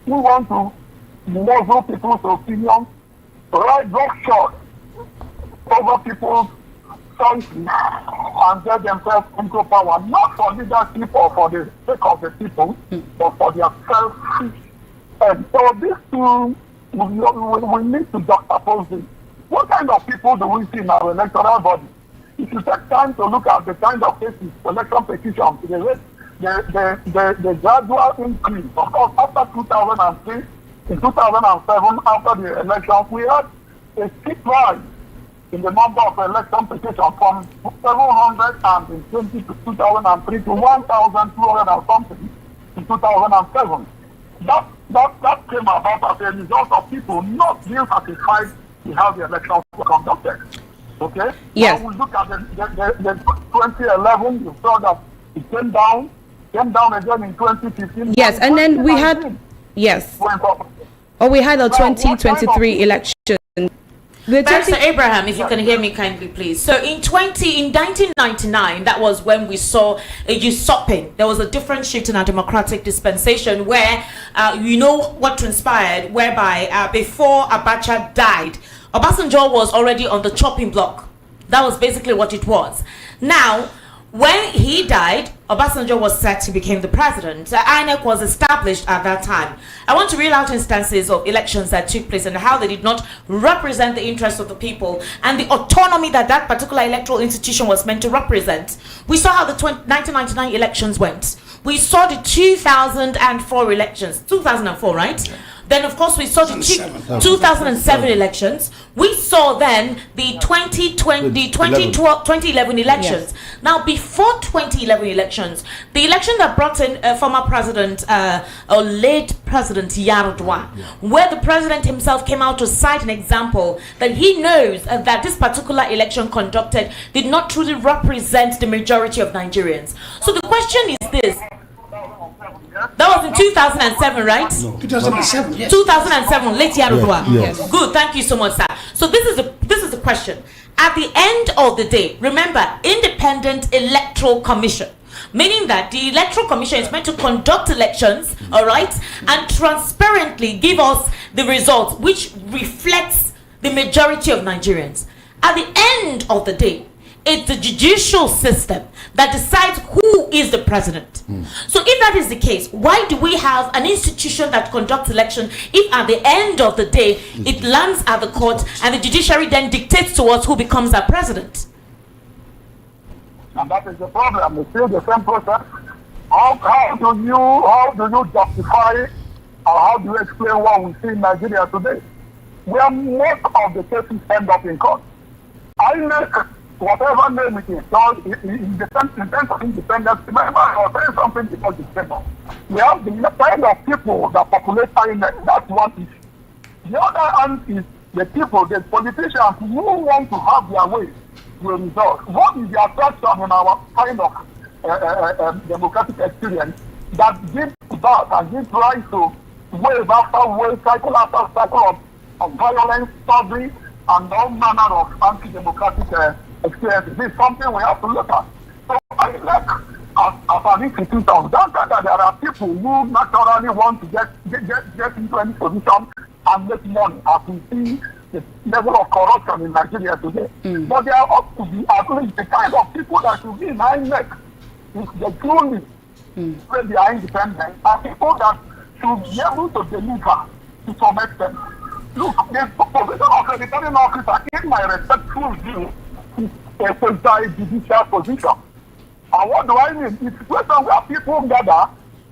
[SPEAKER 8] who want to muzzle people's opinions, right roughshod over people's choices, and get themselves into power, not for leadership or for the sake of the people, but for their selfish. And so these two, we need to juxtapose this. What kind of people do we see in our electoral body? If you take time to look at the kind of cases, election petitions, the gradual increase, of course, after 2003, in 2007, after the elections, we had a steep rise in the number of election petitions from 720 to 2003 to 1,200 and something in 2007. That came about as a result of people not being satisfied with how the elections were conducted. Okay?
[SPEAKER 9] Yes.
[SPEAKER 8] Now we look at the 2011, you saw that it came down again in 2015.
[SPEAKER 9] Yes, and then we had, yes. We had a 2023 election.
[SPEAKER 1] Barrister Abraham, if you can hear me kindly, please. So in 1999, that was when we saw a usurping. There was a different shift in our democratic dispensation where, you know what transpired, whereby before Abacha died, Obasanjo was already on the chopping block. That was basically what it was. Now, when he died, Obasanjo was set to become the president. INEC was established at that time. I want to reel out instances of elections that took place and how they did not represent the interests of the people and the autonomy that that particular electoral institution was meant to represent. We saw how the 1999 elections went. We saw the 2004 elections, 2004, right? Then, of course, we saw the 2007 elections. We saw then the 2011 elections.
[SPEAKER 9] Yes.
[SPEAKER 1] Now, before 2011 elections, the election that brought in former president, or late President Yaradua, where the president himself came out to cite an example that he knows that this particular election conducted did not truly represent the majority of Nigerians. So the question is this. That was in 2007, right?
[SPEAKER 6] No. 2007, yes.
[SPEAKER 1] 2007, late Yaradua.
[SPEAKER 7] Yes.
[SPEAKER 1] Good, thank you so much, sir. So this is the question. At the end of the day, remember, Independent Electoral Commission, meaning that the Electoral Commission is meant to conduct elections, all right, and transparently give us the results, which reflects the majority of Nigerians. At the end of the day, it's the judicial system that decides who is the president. So if that is the case, why do we have an institution that conducts election if at the end of the day it lands at the court and the judiciary then dictates to us who becomes our president?
[SPEAKER 8] And that is the problem. It's still the same process. How do you justify or how do you explain what we see in Nigeria today? Where most of the cases end up in court. I make whatever name it is, so in terms of independence, remember I was saying something because it's simple. We have the kind of people that populate INEC, that's one issue. The other hand is the people, the politicians who want to have their way will result. What is the attraction in our kind of democratic experience that gives that and gives rise to wave after wave, cycle after cycle of violence, story, and all manner of anti-democratic experiences? This is something we have to look at. So I like as an institution, that there are people who naturally want to get into any position and make money, as we see the level of corruption in Nigeria today. But there ought to be at least the kind of people that should be in INEC, is the truly when they are independent, are people that should be able to deliver to some extent. Look, the position of the returning officer, in my respectful view, is a quasi-judicial position. And what do I mean? It's a situation where people gather,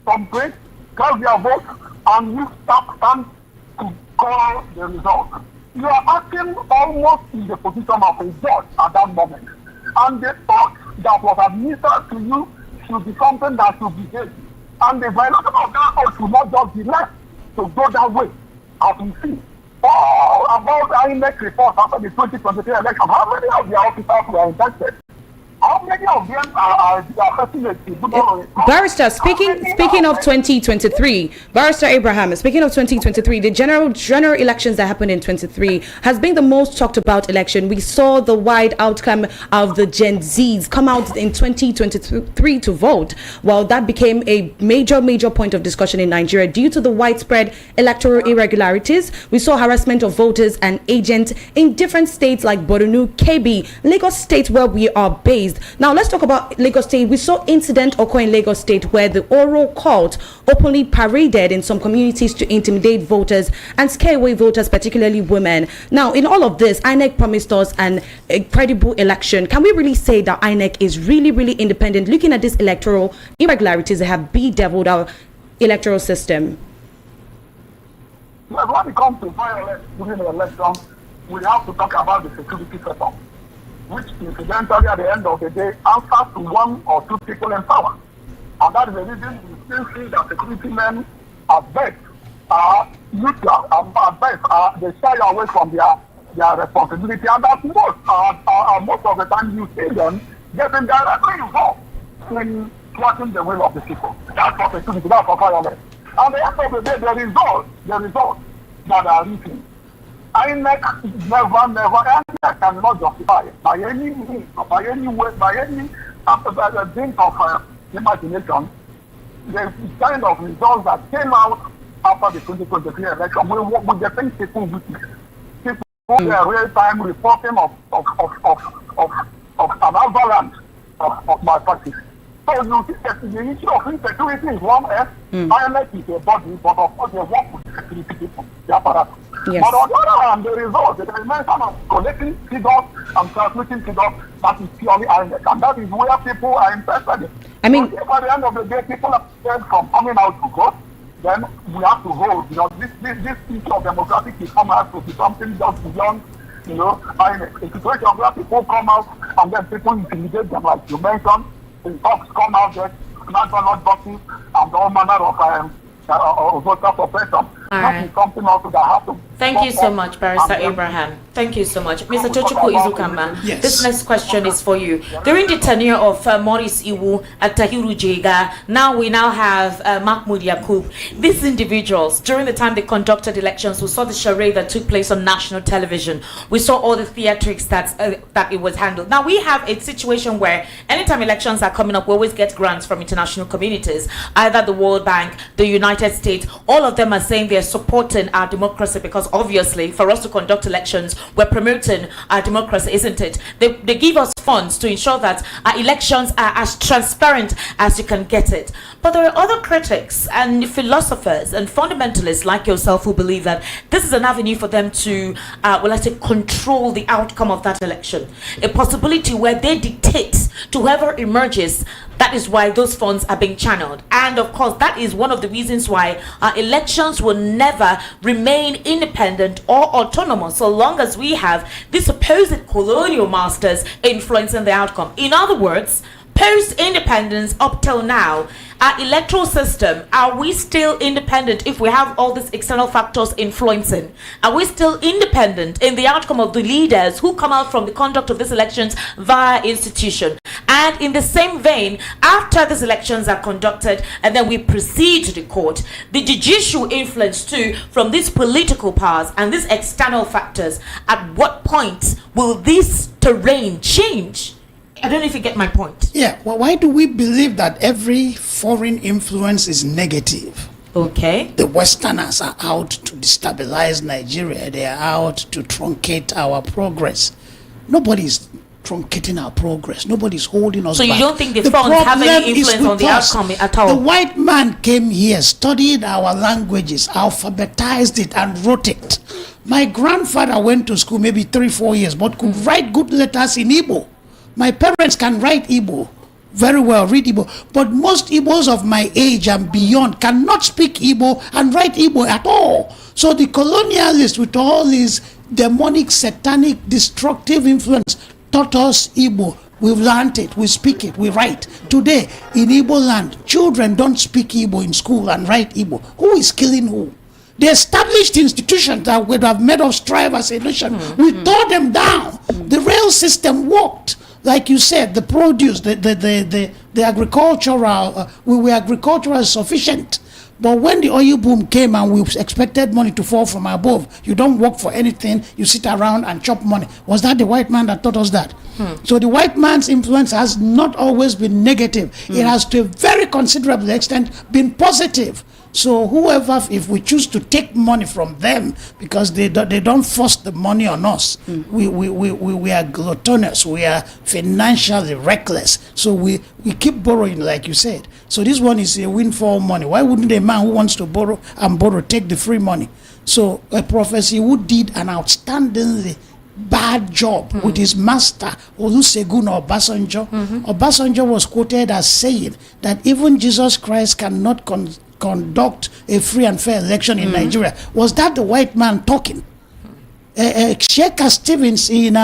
[SPEAKER 8] complain, cast their vote, and you stand to call the result. You are acting almost in the position of a judge at that moment. And the thought that was administered to you should be something that should be given. And the violation of that oath should not just be left to go that way, as we see. All about the INEC reports after the 2023 election, how many of the officers were infected? How many of them are affecting the
[SPEAKER 9] Barrister, speaking of 2023, Barrister Abraham, speaking of 2023, the general elections that happened in 23 has been the most talked about election. We saw the wide outcome of the Gen Zs come out in 2023 to vote. While that became a major point of discussion in Nigeria due to the widespread electoral irregularities, we saw harassment of voters and agents in different states like Borno, Kebbi, Lagos State, where we are based. Now let's talk about Lagos State. We saw incident occur in Lagos State where the oral court openly paraded in some communities to intimidate voters and scare away voters, particularly women. Now in all of this, INEC promised us a credible election. Can we really say that INEC is really independent, looking at these electoral irregularities that have bedeviled our electoral system?
[SPEAKER 8] Well, when it comes to violence during the election, we have to talk about the security setup, which incidentally at the end of the day answers to one or two people in power. And that is the reason we still see that security men at best are neutral, at best they shy away from their responsibility, and that most of the time you see them getting directly involved in thwarting the will of the people. That's for security, that's for violence. And at the end of the day, the results that are written, INEC never cannot justify it by any means, by any way, by any dint of imagination. The kind of results that came out after the 2023 election, with the things people witness, people were real-time reporting of an avalanche of malpractice. So you see that the issue of insecurity is one end. INEC is a body, but of course they work with security people, the apparatus.
[SPEAKER 9] Yes.
[SPEAKER 8] But on the other hand, the result, the dimension of collecting figures and transmitting figures, that is purely INEC, and that is where people are interested in.
[SPEAKER 9] I mean,
[SPEAKER 8] so at the end of the day, people are scared from coming out to vote. then we have to hold, because this issue of democratic reform has to be something just beyond, a situation where people come out and then people intimidate them, like you mentioned, the cops come out there, not boxes, and all manner of voter suppression. That is something also that has to.
[SPEAKER 1] Thank you so much, Barrister Abraham. Thank you so much. Mr. Tochukwu Izukamba,
[SPEAKER 6] Yes.
[SPEAKER 1] this next question is for you. During the tenure of Maurice Iwu and Tahiru Jega, we now have Mahmoud Yakub. These individuals, during the time they conducted elections, we saw the charade that took place on national television. We saw all the theatrics that it was handled. Now we have a situation where anytime elections are coming up, we always get grants from international communities, either the World Bank, the United States. All of them are saying they're supporting our democracy, because obviously for us to conduct elections, we're promoting our democracy, isn't it? They give us funds to ensure that our elections are as transparent as you can get it. But there are other critics and philosophers and fundamentalists like yourself who believe that this is an avenue for them to, let's say, control the outcome of that election. A possibility where they dictate to whoever emerges. That is why those funds are being channeled. And of course, that is one of the reasons why our elections will never remain independent or autonomous so long as we have these supposed colonial masters influencing the outcome. In other words, post-independence up till now, our electoral system, are we still independent if we have all these external factors influencing? Are we still independent in the outcome of the leaders who come out from the conduct of these elections via institution? And in the same vein, after these elections are conducted and then we proceed to the court, the judicial influence too from these political powers and these external factors, at what point will this terrain change? I don't know if you get my point.
[SPEAKER 6] Yeah, well, why do we believe that every foreign influence is negative?
[SPEAKER 1] Okay.
[SPEAKER 6] The Westerners are out to destabilize Nigeria. They are out to truncate our progress. Nobody's truncating our progress. Nobody's holding us
[SPEAKER 1] back. So you don't think the funds have any influence on the outcome at all?
[SPEAKER 6] The white man came here, studied our languages, alphabetized it, and wrote it. My grandfather went to school maybe 3-4 years, but could write good letters in Igbo. My parents can write Igbo very well, read Igbo, but most Igbos of my age and beyond cannot speak Igbo and write Igbo at all. So the colonialists, with all his demonic, satanic, destructive influence, taught us Igbo. We've learned it, we speak it, we write. Today, in Igbo land, children don't speak Igbo in school and write Igbo. Who is killing who? They established institutions that would have made us strive as a nation. We tore them down. The rail system worked. Like you said, the produce, the agricultural, we were agricultural sufficient. But when the oil boom came and we expected money to fall from above, you don't work for anything, you sit around and chop money. Was that the white man that taught us that? So the white man's influence has not always been negative. It has to a very considerable extent been positive. So whoever, if we choose to take money from them because they don't force the money on us, we are gluttonous, we are financially reckless. So we keep borrowing, like you said. So this one is a windfall money. Why wouldn't a man who wants to borrow take the free money? So a Professor who did an outstandingly bad job with his master Olusegun Obasanjo. Obasanjo was quoted as saying that even Jesus Christ cannot conduct a free and fair election in Nigeria. Was that the white man talking? Sheikh Stevens in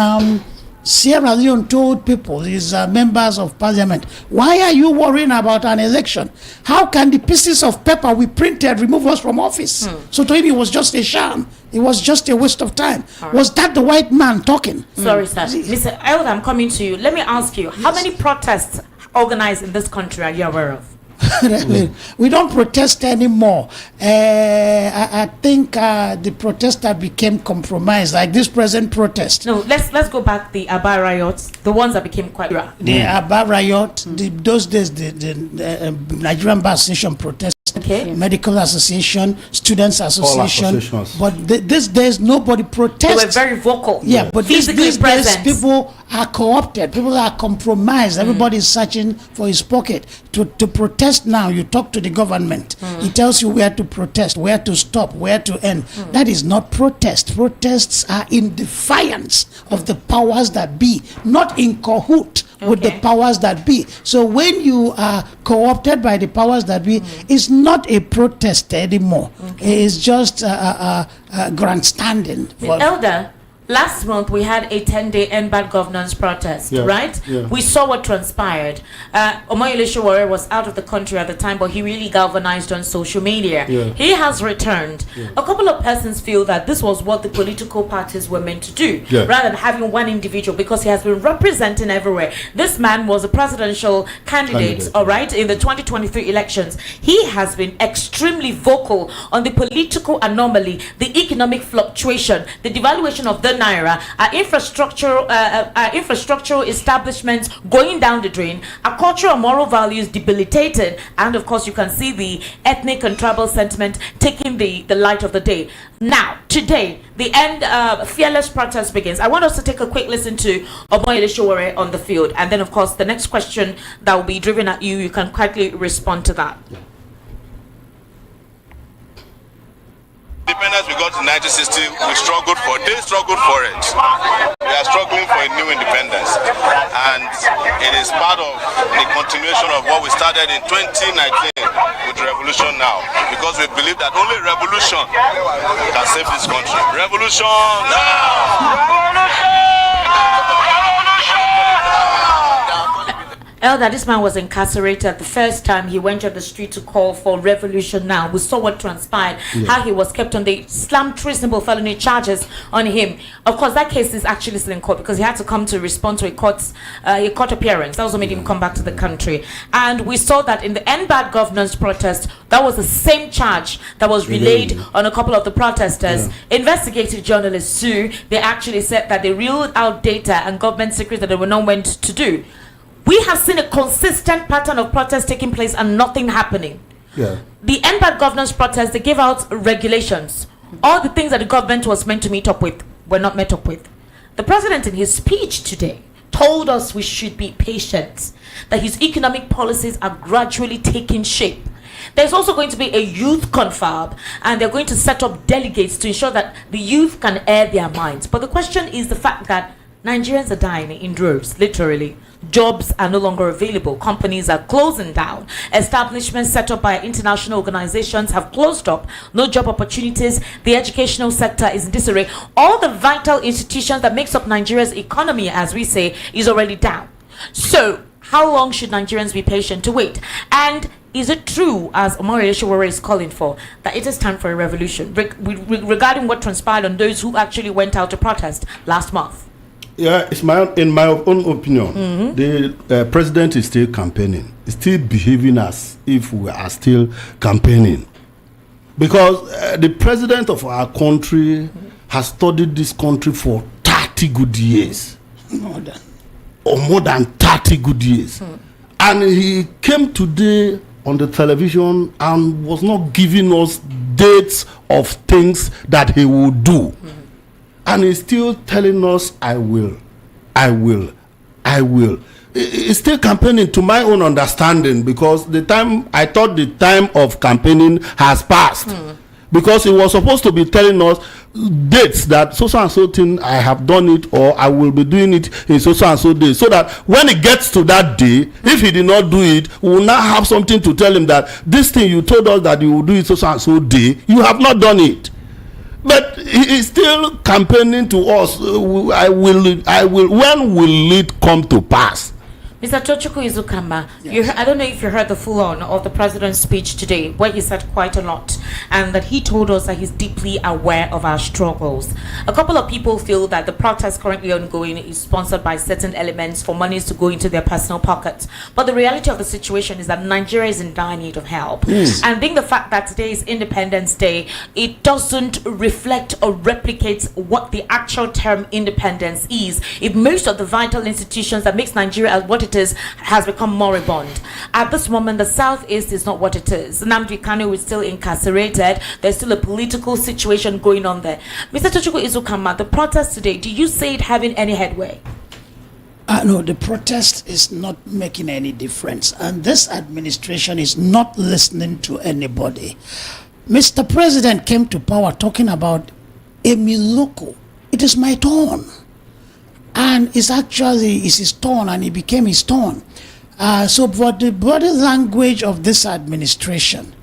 [SPEAKER 6] Sierra Leone told people, his members of parliament, why are you worrying about an election? How can the pieces of paper we printed remove us from office? So to him, it was just a sham. It was just a waste of time. Was that the white man talking?
[SPEAKER 1] Sorry, sir. Mr. Elder, I'm coming to you. Let me ask you, how many protests organized in this country are you aware of?
[SPEAKER 6] We don't protest anymore. I think the protester became compromised, like this present protest.
[SPEAKER 1] No, let's go back the Aba riots, the ones that became quite
[SPEAKER 6] the Aba riot, those days the Nigerian Bar Association protest.
[SPEAKER 1] Okay.
[SPEAKER 6] Medical Association, Students Association, but these days nobody protests.
[SPEAKER 1] They were very vocal.
[SPEAKER 6] Yeah, but these days people are co-opted, people are compromised. Everybody is searching for his pocket. To protest now, you talk to the government. He tells you where to protest, where to stop, where to end. That is not protest. Protests are in defiance of the powers that be, not in cahoot with the powers that be. So when you are co-opted by the powers that be, it's not not a protest anymore. It's just grandstanding.
[SPEAKER 1] Elder, last month we had a 10-day end bad governance protest, right?
[SPEAKER 7] Yeah.
[SPEAKER 1] We saw what transpired. Omoyele Sowore was out of the country at the time, but he really galvanized on social media.
[SPEAKER 7] Yeah.
[SPEAKER 1] He has returned. A couple of persons feel that this was what the political parties were meant to do, rather than having one individual, because he has been representing everywhere. This man was a presidential candidate, all right, in the 2023 elections. He has been extremely vocal on the political anomaly, the economic fluctuation, the devaluation of the naira, our infrastructural establishments going down the drain, our cultural and moral values debilitated, and of course you can see the ethnic and tribal sentiment taking the light of the day. Now, today, the end fearless protest begins. I want us to take a quick listen to Omoyele Sowore on the field, and then of course the next question that will be driven at you, you can quickly respond to that.
[SPEAKER 10] Independence we got in 1960, they struggled for it. We are struggling for a new independence, and it is part of the continuation of what we started in 2019 with revolution now, because we believe that only revolution can save this country. Revolution now!
[SPEAKER 1] Elder, this man was incarcerated. The first time he went on the street to call for revolution now. We saw what transpired, how he was kept on the slam treasonable felony charges on him. Of course, that case is actually still in court because he had to come to respond to a court appearance. That also made him come back to the country. And we saw that in the end bad governance protest, that was the same charge that was relayed on a couple of the protesters. Investigative journalists sue. They actually said that they reeled out data and government secrets that they were not meant to do. We have seen a consistent pattern of protests taking place and nothing happening. The end bad governance protest, they gave out regulations. All the things that the government was meant to meet up with were not met up with. The president in his speech today told us we should be patient, that his economic policies are gradually taking shape. There's also going to be a youth confab, and they're going to set up delegates to ensure that the youth can air their minds. But the question is the fact that Nigerians are dying in droves, literally. Jobs are no longer available. Companies are closing down. Establishments set up by international organizations have closed up. No job opportunities. The educational sector is in disarray. All the vital institutions that makes up Nigeria's economy, as we say, is already down. So, how long should Nigerians be patient to wait? And is it true, as Omoyele Sowore is calling for, that it is time for a revolution regarding what transpired on those who actually went out to protest last month?
[SPEAKER 7] Yeah, in my own opinion, the president is still campaigning. He's still behaving as if we are still campaigning. Because the president of our country has studied this country for 30 good years. More than 30 good years. And he came today on the television and was not giving us dates of things that he will do. And he's still telling us, I will. He's still campaigning, to my own understanding, because I thought the time of campaigning has passed. Because he was supposed to be telling us dates that so and so thing, I have done it, or I will be doing it in so and so day, so that when it gets to that day, if he did not do it, we will now have something to tell him that this thing you told us that you will do it so and so day, you have not done it. But he is still campaigning to us. I will. When will it come to pass?
[SPEAKER 1] Mr. Tochukwu Izukamba, I don't know if you heard the full-on of the president's speech today, where he said quite a lot, and that he told us that he's deeply aware of our struggles. A couple of people feel that the protest currently ongoing is sponsored by certain elements for monies to go into their personal pockets. But the reality of the situation is that Nigeria is in dire need of help. And being the fact that today is Independence Day, it doesn't reflect or replicate what the actual term independence is. If most of the vital institutions that makes Nigeria what it is has become moribund. At this moment, the Southeast is not what it is. Nnamdi Kanu is still incarcerated. There's still a political situation going on there. Mr. Tochukwu Izukamba, the protest today, do you see it having any headway?
[SPEAKER 6] No, the protest is not making any difference. And this administration is not listening to anybody. Mr. President came to power talking about Emiloko. It is my turn. And it's his turn, and it became his turn. So for the body language of this administration,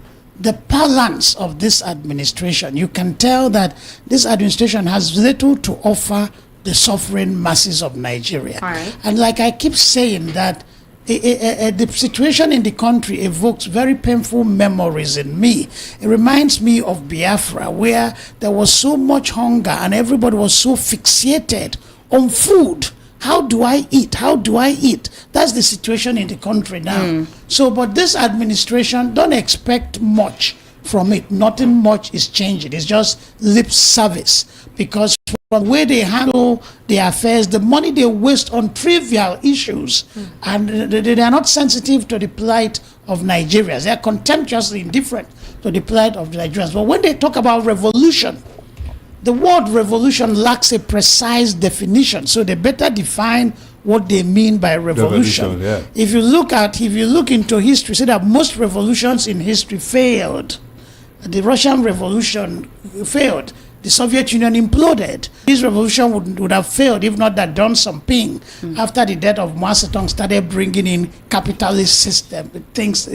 [SPEAKER 6] the balance of this administration, you can tell that this administration has little to offer the suffering masses of Nigeria.
[SPEAKER 1] Right.
[SPEAKER 6] And like I keep saying that the situation in the country evokes very painful memories in me. It reminds me of Biafra, where there was so much hunger and everybody was so fixated on food. How do I eat? How do I eat? That's the situation in the country now. So, but this administration, don't expect much from it. Nothing much is changing. It's just lip service, because from the way they handle the affairs, the money they waste on trivial issues, and they are not sensitive to the plight of Nigerians. They are contemptuously indifferent to the plight of the Nigerians. But when they talk about revolution, the word revolution lacks a precise definition, so they better define what they mean by revolution.
[SPEAKER 7] Yeah.
[SPEAKER 6] If you look into history, see that most revolutions in history failed. The Russian Revolution failed. The Soviet Union imploded. This revolution would have failed if not that Deng Xiaoping, after the death of Mao Zedong, started bringing in capitalist system things,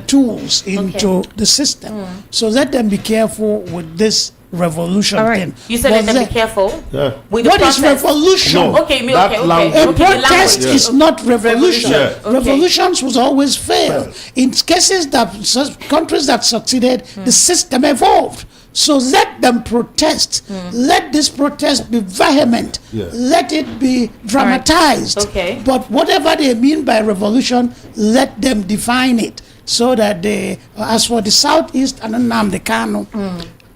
[SPEAKER 6] tools into the system. So let them be careful with this revolution thing.
[SPEAKER 1] You said let them be careful.
[SPEAKER 7] Yeah.
[SPEAKER 1] With the
[SPEAKER 6] What is
[SPEAKER 1] process.
[SPEAKER 6] revolution?
[SPEAKER 7] No.
[SPEAKER 1] Okay,
[SPEAKER 7] That
[SPEAKER 1] okay.
[SPEAKER 7] language-
[SPEAKER 6] A
[SPEAKER 1] Okay, the
[SPEAKER 6] protest
[SPEAKER 1] language.
[SPEAKER 6] is not revolution.
[SPEAKER 7] Yeah.
[SPEAKER 1] Okay.
[SPEAKER 6] Revolutions will always fail. In cases that countries that succeeded, the system evolved. So let them protest. Let this protest be vehement.
[SPEAKER 7] Yeah.
[SPEAKER 6] Let it be dramatized.
[SPEAKER 1] Okay.
[SPEAKER 6] But whatever they mean by revolution, let them define it. So that they, as for the Southeast and Nnamdi Kanu,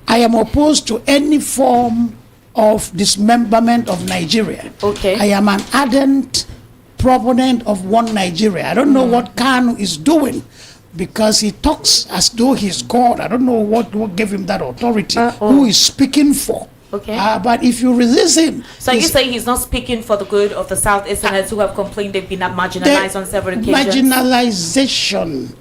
[SPEAKER 6] I am opposed to any form of dismemberment of Nigeria.
[SPEAKER 1] Okay.
[SPEAKER 6] I am an ardent proponent of one Nigeria. I don't know what Kanu is doing, because he talks as though he's God. I don't know what gave him that authority, who he's speaking for.
[SPEAKER 1] Okay.
[SPEAKER 6] But if you release him...
[SPEAKER 1] So you say he's not speaking for the good of the Southeasterners who have complained they've been marginalized on several occasions?
[SPEAKER 6] Marginalization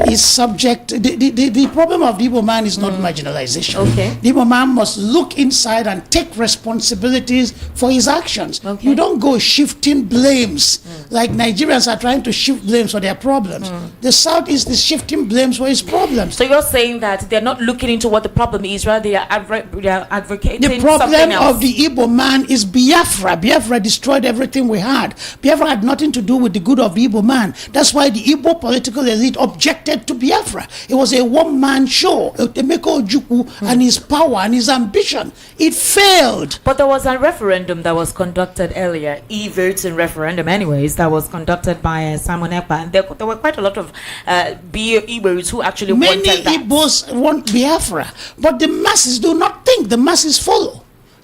[SPEAKER 6] is subject. The problem of the Igbo man is not marginalization.
[SPEAKER 1] Okay.
[SPEAKER 6] The Igbo man must look inside and take responsibilities for his actions.
[SPEAKER 1] Okay.
[SPEAKER 6] You don't go shifting blames like Nigerians are trying to shift blames for their problems. The South is shifting blames for his problems.
[SPEAKER 1] So you're saying that they're not looking into what the problem is, rather they are advocating
[SPEAKER 6] The problem
[SPEAKER 1] something else.
[SPEAKER 6] of the Igbo man is Biafra. Biafra destroyed everything we had. Biafra had nothing to do with the good of the Igbo man. That's why the Igbo political elite objected to Biafra. It was a one-man show. Emeka Ojukwu and his power and his ambition. It failed.
[SPEAKER 1] But there was a referendum that was conducted earlier, e-voting referendum anyways, that was conducted by Simon Ekpa, and there were quite a lot of Igbos who actually
[SPEAKER 6] Many
[SPEAKER 1] wanted that.
[SPEAKER 6] Igbos want Biafra, but the masses do not think. The masses follow.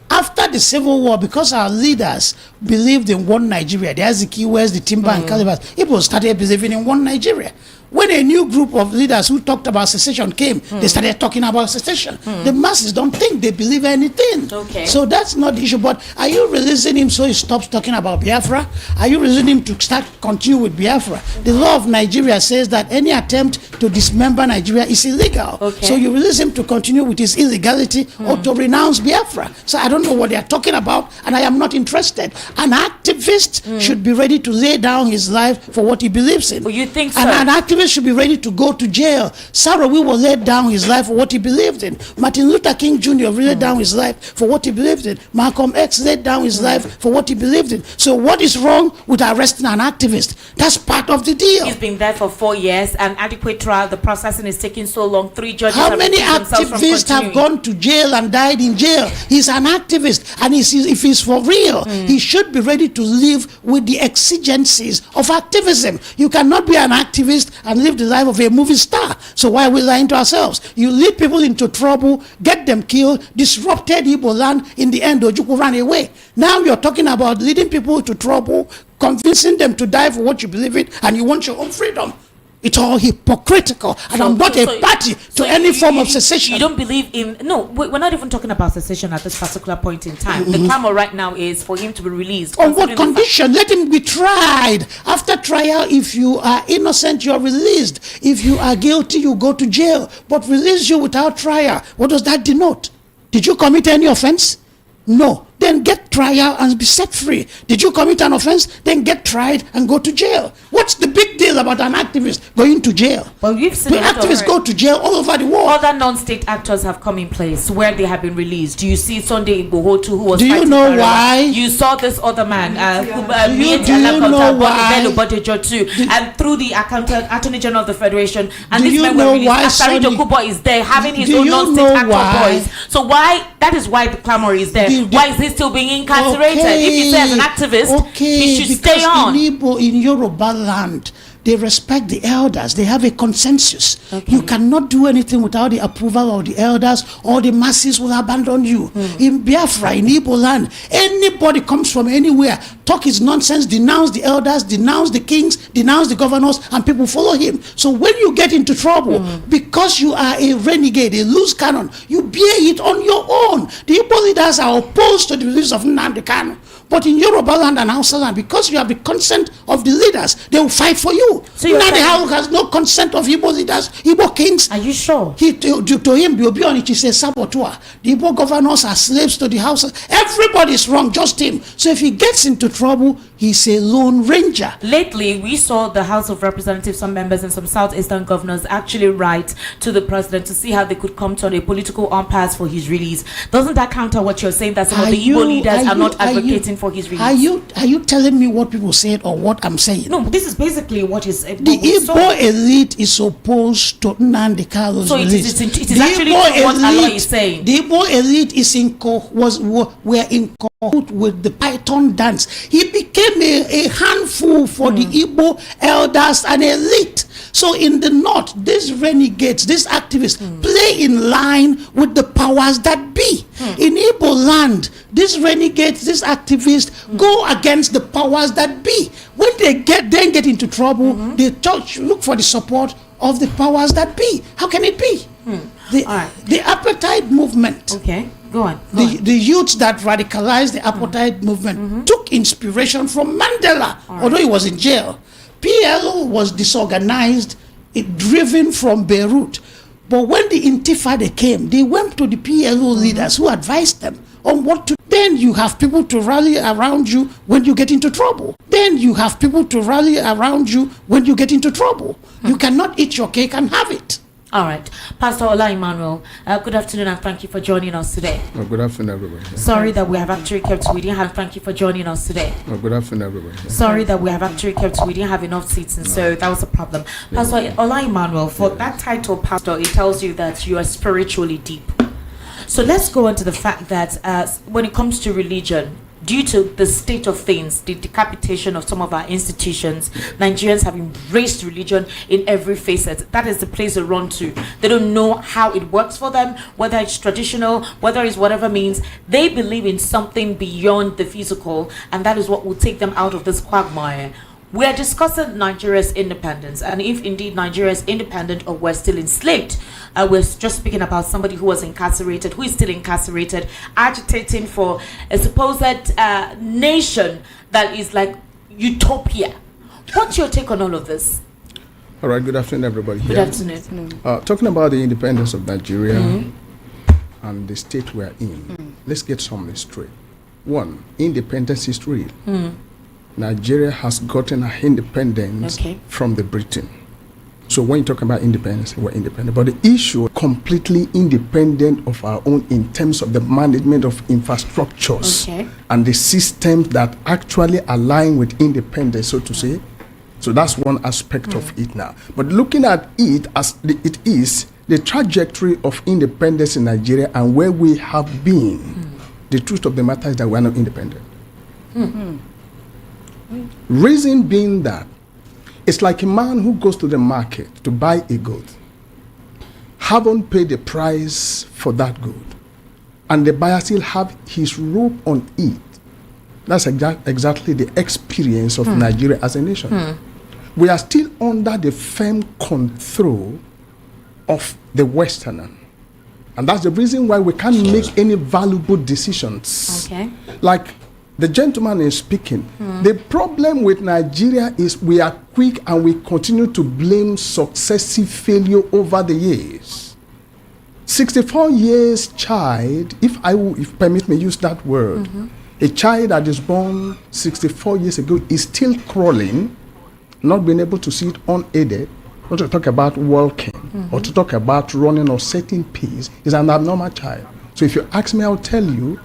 [SPEAKER 6] After the Civil War, because our leaders believed in one Nigeria, the Azikiwes, the Timber and Calibers, Igbos started believing in one Nigeria. When a new group of leaders who talked about secession came, they started talking about secession. The masses don't think they believe anything.
[SPEAKER 1] Okay.
[SPEAKER 6] So that's not the issue. But are you releasing him so he stops talking about Biafra? Are you releasing him to continue with Biafra? The law of Nigeria says that any attempt to dismember Nigeria is illegal.
[SPEAKER 1] Okay.
[SPEAKER 6] So you release him to continue with his illegality or to renounce Biafra. So I don't know what they are talking about, and I am not interested. An activist should be ready to lay down his life for what he believes in.
[SPEAKER 1] Well, you think so?
[SPEAKER 6] And an activist should be ready to go to jail. Sowore will lay down his life for what he believed in. Martin Luther King Jr. laid down his life for what he believed in. Malcolm X laid down his life for what he believed in. So what is wrong with arresting an activist? That's part of the deal.
[SPEAKER 1] He's been there for 4 years, an adequate trial. The processing is taking so long. 3 judges
[SPEAKER 6] How
[SPEAKER 1] have
[SPEAKER 6] many
[SPEAKER 1] recused themselves from
[SPEAKER 6] activists have
[SPEAKER 1] continuing.
[SPEAKER 6] gone to jail and died in jail? He's an activist, and if he's for real, he should be ready to live with the exigencies of activism. You cannot be an activist and live the life of a movie star. So why are we lying to ourselves? You lead people into trouble, get them killed, disrupted Igbo land. In the end, Ojukwu ran away. Now you're talking about leading people to trouble, convincing them to die for what you believe in, and you want your own freedom. It's all hypocritical, and I'm not a party to any form of secession.
[SPEAKER 1] You don't believe in... No, we're not even talking about secession at this particular point in time. The clamor right now is for him to be released.
[SPEAKER 6] On what condition? Let him be tried. After trial, if you are innocent, you're released. If you are guilty, you go to jail. But release you without trial, what does that denote? Did you commit any offense? No. Then get trial and be set free. Did you commit an offense? Then get tried and go to jail. What's the big deal? deal about an activist going to jail.
[SPEAKER 1] Well, you've seen
[SPEAKER 6] The activists go to jail all over the world.
[SPEAKER 1] Other non-state actors have come in place where they have been released. Do you see Sunday Igboho too, who was
[SPEAKER 6] Do you
[SPEAKER 1] fighting
[SPEAKER 6] know
[SPEAKER 1] Barrier?
[SPEAKER 6] why?
[SPEAKER 1] You saw this other man,
[SPEAKER 6] Do you know why?
[SPEAKER 1] too, and through the Attorney General of the Federation, and
[SPEAKER 6] Do
[SPEAKER 1] this
[SPEAKER 6] you
[SPEAKER 1] man
[SPEAKER 6] know
[SPEAKER 1] were released.
[SPEAKER 6] why
[SPEAKER 1] Asari
[SPEAKER 6] Sunday-
[SPEAKER 1] Dokubo is there having his
[SPEAKER 6] Do
[SPEAKER 1] own
[SPEAKER 6] you
[SPEAKER 1] non-state
[SPEAKER 6] know
[SPEAKER 1] actor
[SPEAKER 6] why?
[SPEAKER 1] boys. So why? That is why the clamor is there. Why is he still being incarcerated? If you say as an activist, he should stay on.
[SPEAKER 6] In Igbo, in Yoruba land, they respect the elders. They have a consensus. You cannot do anything without the approval of the elders, or the masses will abandon you. In Biafra, in Igbo land, anybody comes from anywhere, talk his nonsense, denounce the elders, denounce the kings, denounce the governors, and people follow him. So when you get into trouble, because you are a renegade, a loose cannon, you bear it on your own. The Igbo leaders are opposed to the beliefs of Nnamdi Kanu. But in Yoruba land and Hausa land, because you have the consent of the leaders, they will fight for you.
[SPEAKER 1] So you're
[SPEAKER 6] Nnamdi
[SPEAKER 1] saying-
[SPEAKER 6] Kanu has no consent of Igbo leaders, Igbo kings.
[SPEAKER 1] Are you sure?
[SPEAKER 6] To him, Biobion, is a saboteur. The Igbo governors are slaves to the Hausa. Everybody is wrong, just him. So if he gets into trouble, he's a lone ranger.
[SPEAKER 1] Lately, we saw the House of Representatives, some members and some southeastern governors actually write to the president to see how they could come to a political impasse for his release. Doesn't that counter what you're saying, that some of the Igbo leaders are not advocating for his release?
[SPEAKER 6] Are you telling me what people said or what I'm saying?
[SPEAKER 1] No, this is basically what is
[SPEAKER 6] The Igbo elite is opposed to Nnamdi Kanu's
[SPEAKER 1] So it
[SPEAKER 6] release.
[SPEAKER 1] is actually true what Allah is saying.
[SPEAKER 6] The Igbo elite is were in cahoots with the Python dance. He became a handful for the Igbo elders and elite. So in the north, these renegades, these activists play in line with the powers that be. In Igbo land, these renegades, these activists go against the powers that be. When they get into trouble, they look for the support of the powers that be. How can it be? The apartheid movement.
[SPEAKER 1] Okay, go on.
[SPEAKER 6] The youths that radicalized the apartheid movement took inspiration from Mandela, although he was in jail. PLO was disorganized, driven from Beirut. But when the Intifada came, they went to the PLO leaders who advised them on what to. Then you have people to rally around you when you get into trouble. You cannot eat your cake and have it.
[SPEAKER 1] All right. Pastor Ola Emmanuel, good afternoon and thank you for joining us today.
[SPEAKER 11] Good afternoon, everybody.
[SPEAKER 1] Sorry that we have actually we didn't have, thank you for joining us today.
[SPEAKER 11] Good afternoon, everybody.
[SPEAKER 1] Sorry that we have actually we didn't have enough seats, and so that was a problem. Pastor Ola Emmanuel, for that title, Pastor, it tells you that you are spiritually deep. So let's go on to the fact that when it comes to religion, due to the state of things, the decapitation of some of our institutions, Nigerians have embraced religion in every facet. That is the place they run to. They don't know how it works for them, whether it's traditional, whether it's whatever means. They believe in something beyond the physical, and that is what will take them out of this quagmire. We are discussing Nigeria's independence, and if indeed Nigeria is independent or we're still enslaved. We're just speaking about somebody who was incarcerated, who is still incarcerated, agitating for a supposed nation that is like utopia. What's your take on all of this?
[SPEAKER 11] All right, good afternoon, everybody.
[SPEAKER 1] Good afternoon.
[SPEAKER 11] Talking about the independence of Nigeria and the state we're in, let's get something straight. One, independence is real. Nigeria has gotten her independence from the Britain. So when you talk about independence, we're independent. But the issue, completely independent of our own in terms of the management of infrastructures and the systems that actually align with independence, so to say. So that's one aspect of it now. But looking at it as it is, the trajectory of independence in Nigeria and where we have been, the truth of the matter is that we're not independent. Reason being that it's like a man who goes to the market to buy a good, haven't paid the price for that good, and the buyer still have his rope on it. That's exactly the experience of Nigeria as a nation. We are still under the firm control of the Westerner. And that's the reason why we can't make any valuable decisions. Like the gentleman is speaking. The problem with Nigeria is we are quick and we continue to blame successive failure over the years. 64 years child, if permit me use that word, a child that is born 64 years ago is still crawling not being able to see it unaided, or to talk about walking, or to talk about running or setting pace, is an abnormal child. So if you ask me, I'll tell you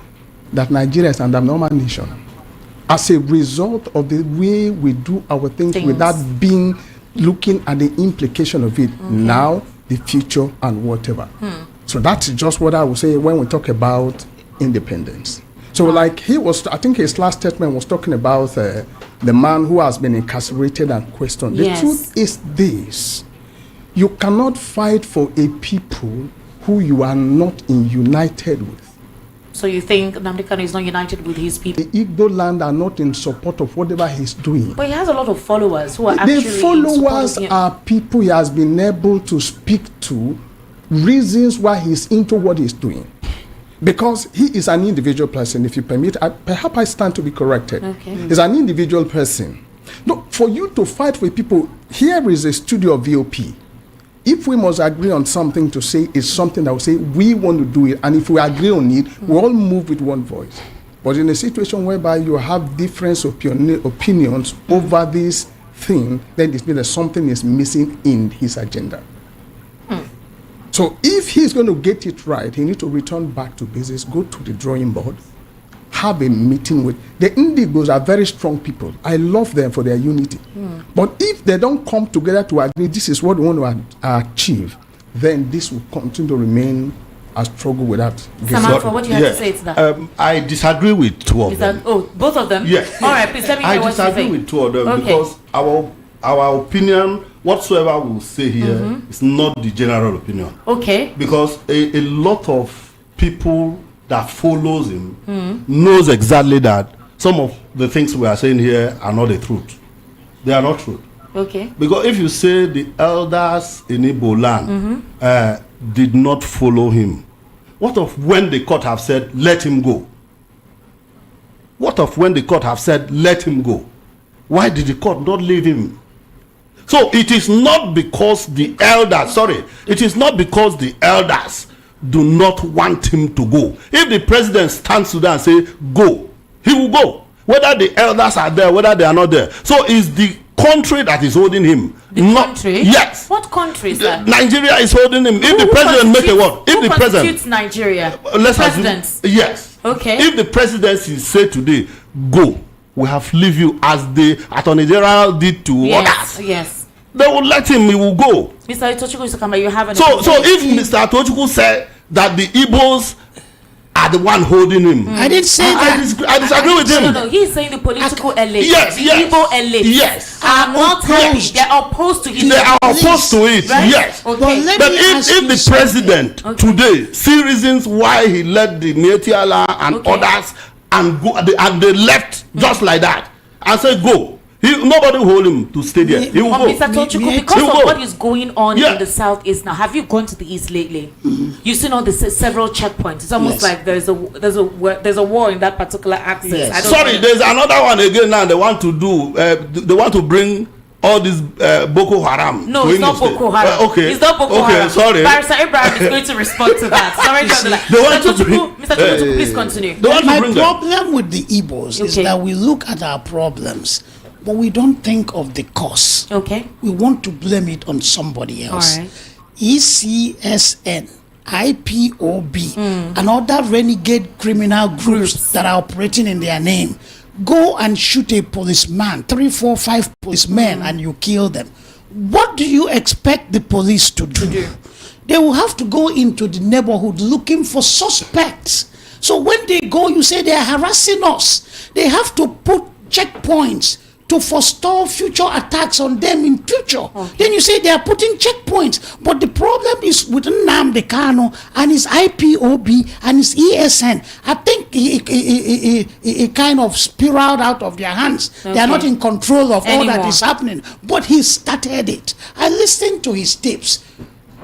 [SPEAKER 11] that Nigeria is an abnormal nation as a result of the way we do our things. Without being looking at the implication of it now, the future, and whatever. So that's just what I would say when we talk about independence. So like I think his last statement was talking about the man who has been incarcerated and questioned. The truth is this: you cannot fight for a people who you are not united with.
[SPEAKER 1] So you think Nnamdi Kanu is not united with his people?
[SPEAKER 11] The Igbo land are not in support of whatever he's doing.
[SPEAKER 1] But he has a lot of followers who are actually
[SPEAKER 11] The followers are people he has been able to speak to, reasons why he's into what he's doing. Because he is an individual person, if you permit, perhaps I stand to be corrected.
[SPEAKER 1] Okay.
[SPEAKER 11] He's an individual person. No, for you to fight for people, here is a studio of VOP. If we must agree on something to say, it's something that will say we want to do it, and if we agree on it, we all move with one voice. But in a situation whereby you have different opinions over this thing, then it means that something is missing in his agenda. So if he's going to get it right, he needs to return back to business, go to the drawing board, have a meeting with the Indigos. Are very strong people. I love them for their unity. But if they don't come together to agree this is what we want to achieve, then this will continue to remain a struggle without
[SPEAKER 1] Samantha, what do you have to say to that?
[SPEAKER 7] I disagree with two of them.
[SPEAKER 1] Both of them?
[SPEAKER 7] Yes.
[SPEAKER 1] All right, please let me hear what you say.
[SPEAKER 7] I disagree with two of them because our opinion, whatsoever we'll say here, is not the general opinion.
[SPEAKER 1] Okay.
[SPEAKER 7] Because a lot of people that follows him knows exactly that some of the things we are saying here are not the truth. They are not true.
[SPEAKER 1] Okay.
[SPEAKER 7] Because if you say the elders in Igbo land did not follow him, what of when the court have said, let him go? What of when the court have said, let him go? Why did the court not leave him? So it is not because the elders, it is not because the elders do not want him to go. If the president stands to them and say, go, he will go. Whether the elders are there, whether they are not there. So it's the country that is holding him.
[SPEAKER 1] The country?
[SPEAKER 7] Yes.
[SPEAKER 1] What country is that?
[SPEAKER 7] Nigeria is holding him. If the president make a word, if the president
[SPEAKER 1] constitutes Nigeria?
[SPEAKER 7] Let's
[SPEAKER 1] President.
[SPEAKER 7] Yes.
[SPEAKER 1] Okay.
[SPEAKER 7] If the presidency say today, go, we have leave you, as the Attorney General did to others.
[SPEAKER 1] Yes.
[SPEAKER 7] They will let him, he will go.
[SPEAKER 1] Mr. Itochukwu Isokama, you have an
[SPEAKER 7] So if Mr. Itochukwu said that the Igbos are the one holding him,
[SPEAKER 6] I didn't say that.
[SPEAKER 7] I disagree with him.
[SPEAKER 1] No, he's saying the political elite.
[SPEAKER 7] Yes,
[SPEAKER 1] the
[SPEAKER 7] yes.
[SPEAKER 1] Igbo elite.
[SPEAKER 7] Yes.
[SPEAKER 1] Are not happy. They are opposed to it.
[SPEAKER 7] They are opposed to it.
[SPEAKER 1] Right?
[SPEAKER 7] Yes.
[SPEAKER 1] Okay.
[SPEAKER 7] But if the president today see reasons why he let the Mietiala and others and go and they left just like that and say go, nobody will hold him to stay there. He will go.
[SPEAKER 1] Mr. Tochukwu, because of what is going on in the southeast now, have you gone to the east lately? You've seen all the several checkpoints. It's almost like there's a war in that particular axis.
[SPEAKER 7] Yes. There's another one again now. They want to do. They want to bring all this Boko Haram.
[SPEAKER 1] No, it's not Boko Haram.
[SPEAKER 7] Okay.
[SPEAKER 1] It's not Boko Haram.
[SPEAKER 7] Sorry.
[SPEAKER 1] Barrister Abraham is going to respond to that. Sorry, Mr. Tochukwu, please continue.
[SPEAKER 6] My problem with the Igbos is that we look at our problems, but we don't think of the cause.
[SPEAKER 1] Okay.
[SPEAKER 6] We want to blame it on somebody else.
[SPEAKER 1] All right.
[SPEAKER 6] ECSN, IPOB, and other renegade criminal groups that are operating in their name go and shoot a policeman, 3, 4, 5 policemen, and you kill them. What do you expect the police to do? They will have to go into the neighborhood looking for suspects. So when they go, you say they are harassing us. They have to put checkpoints to forestall future attacks on them in future. Then you say they are putting checkpoints. But the problem is with Nnamdi Kanu and his IPOB and his ESN. I think it kind of spiraled out of their hands. They are not in control of all that is happening. But he started it. I listened to his tapes.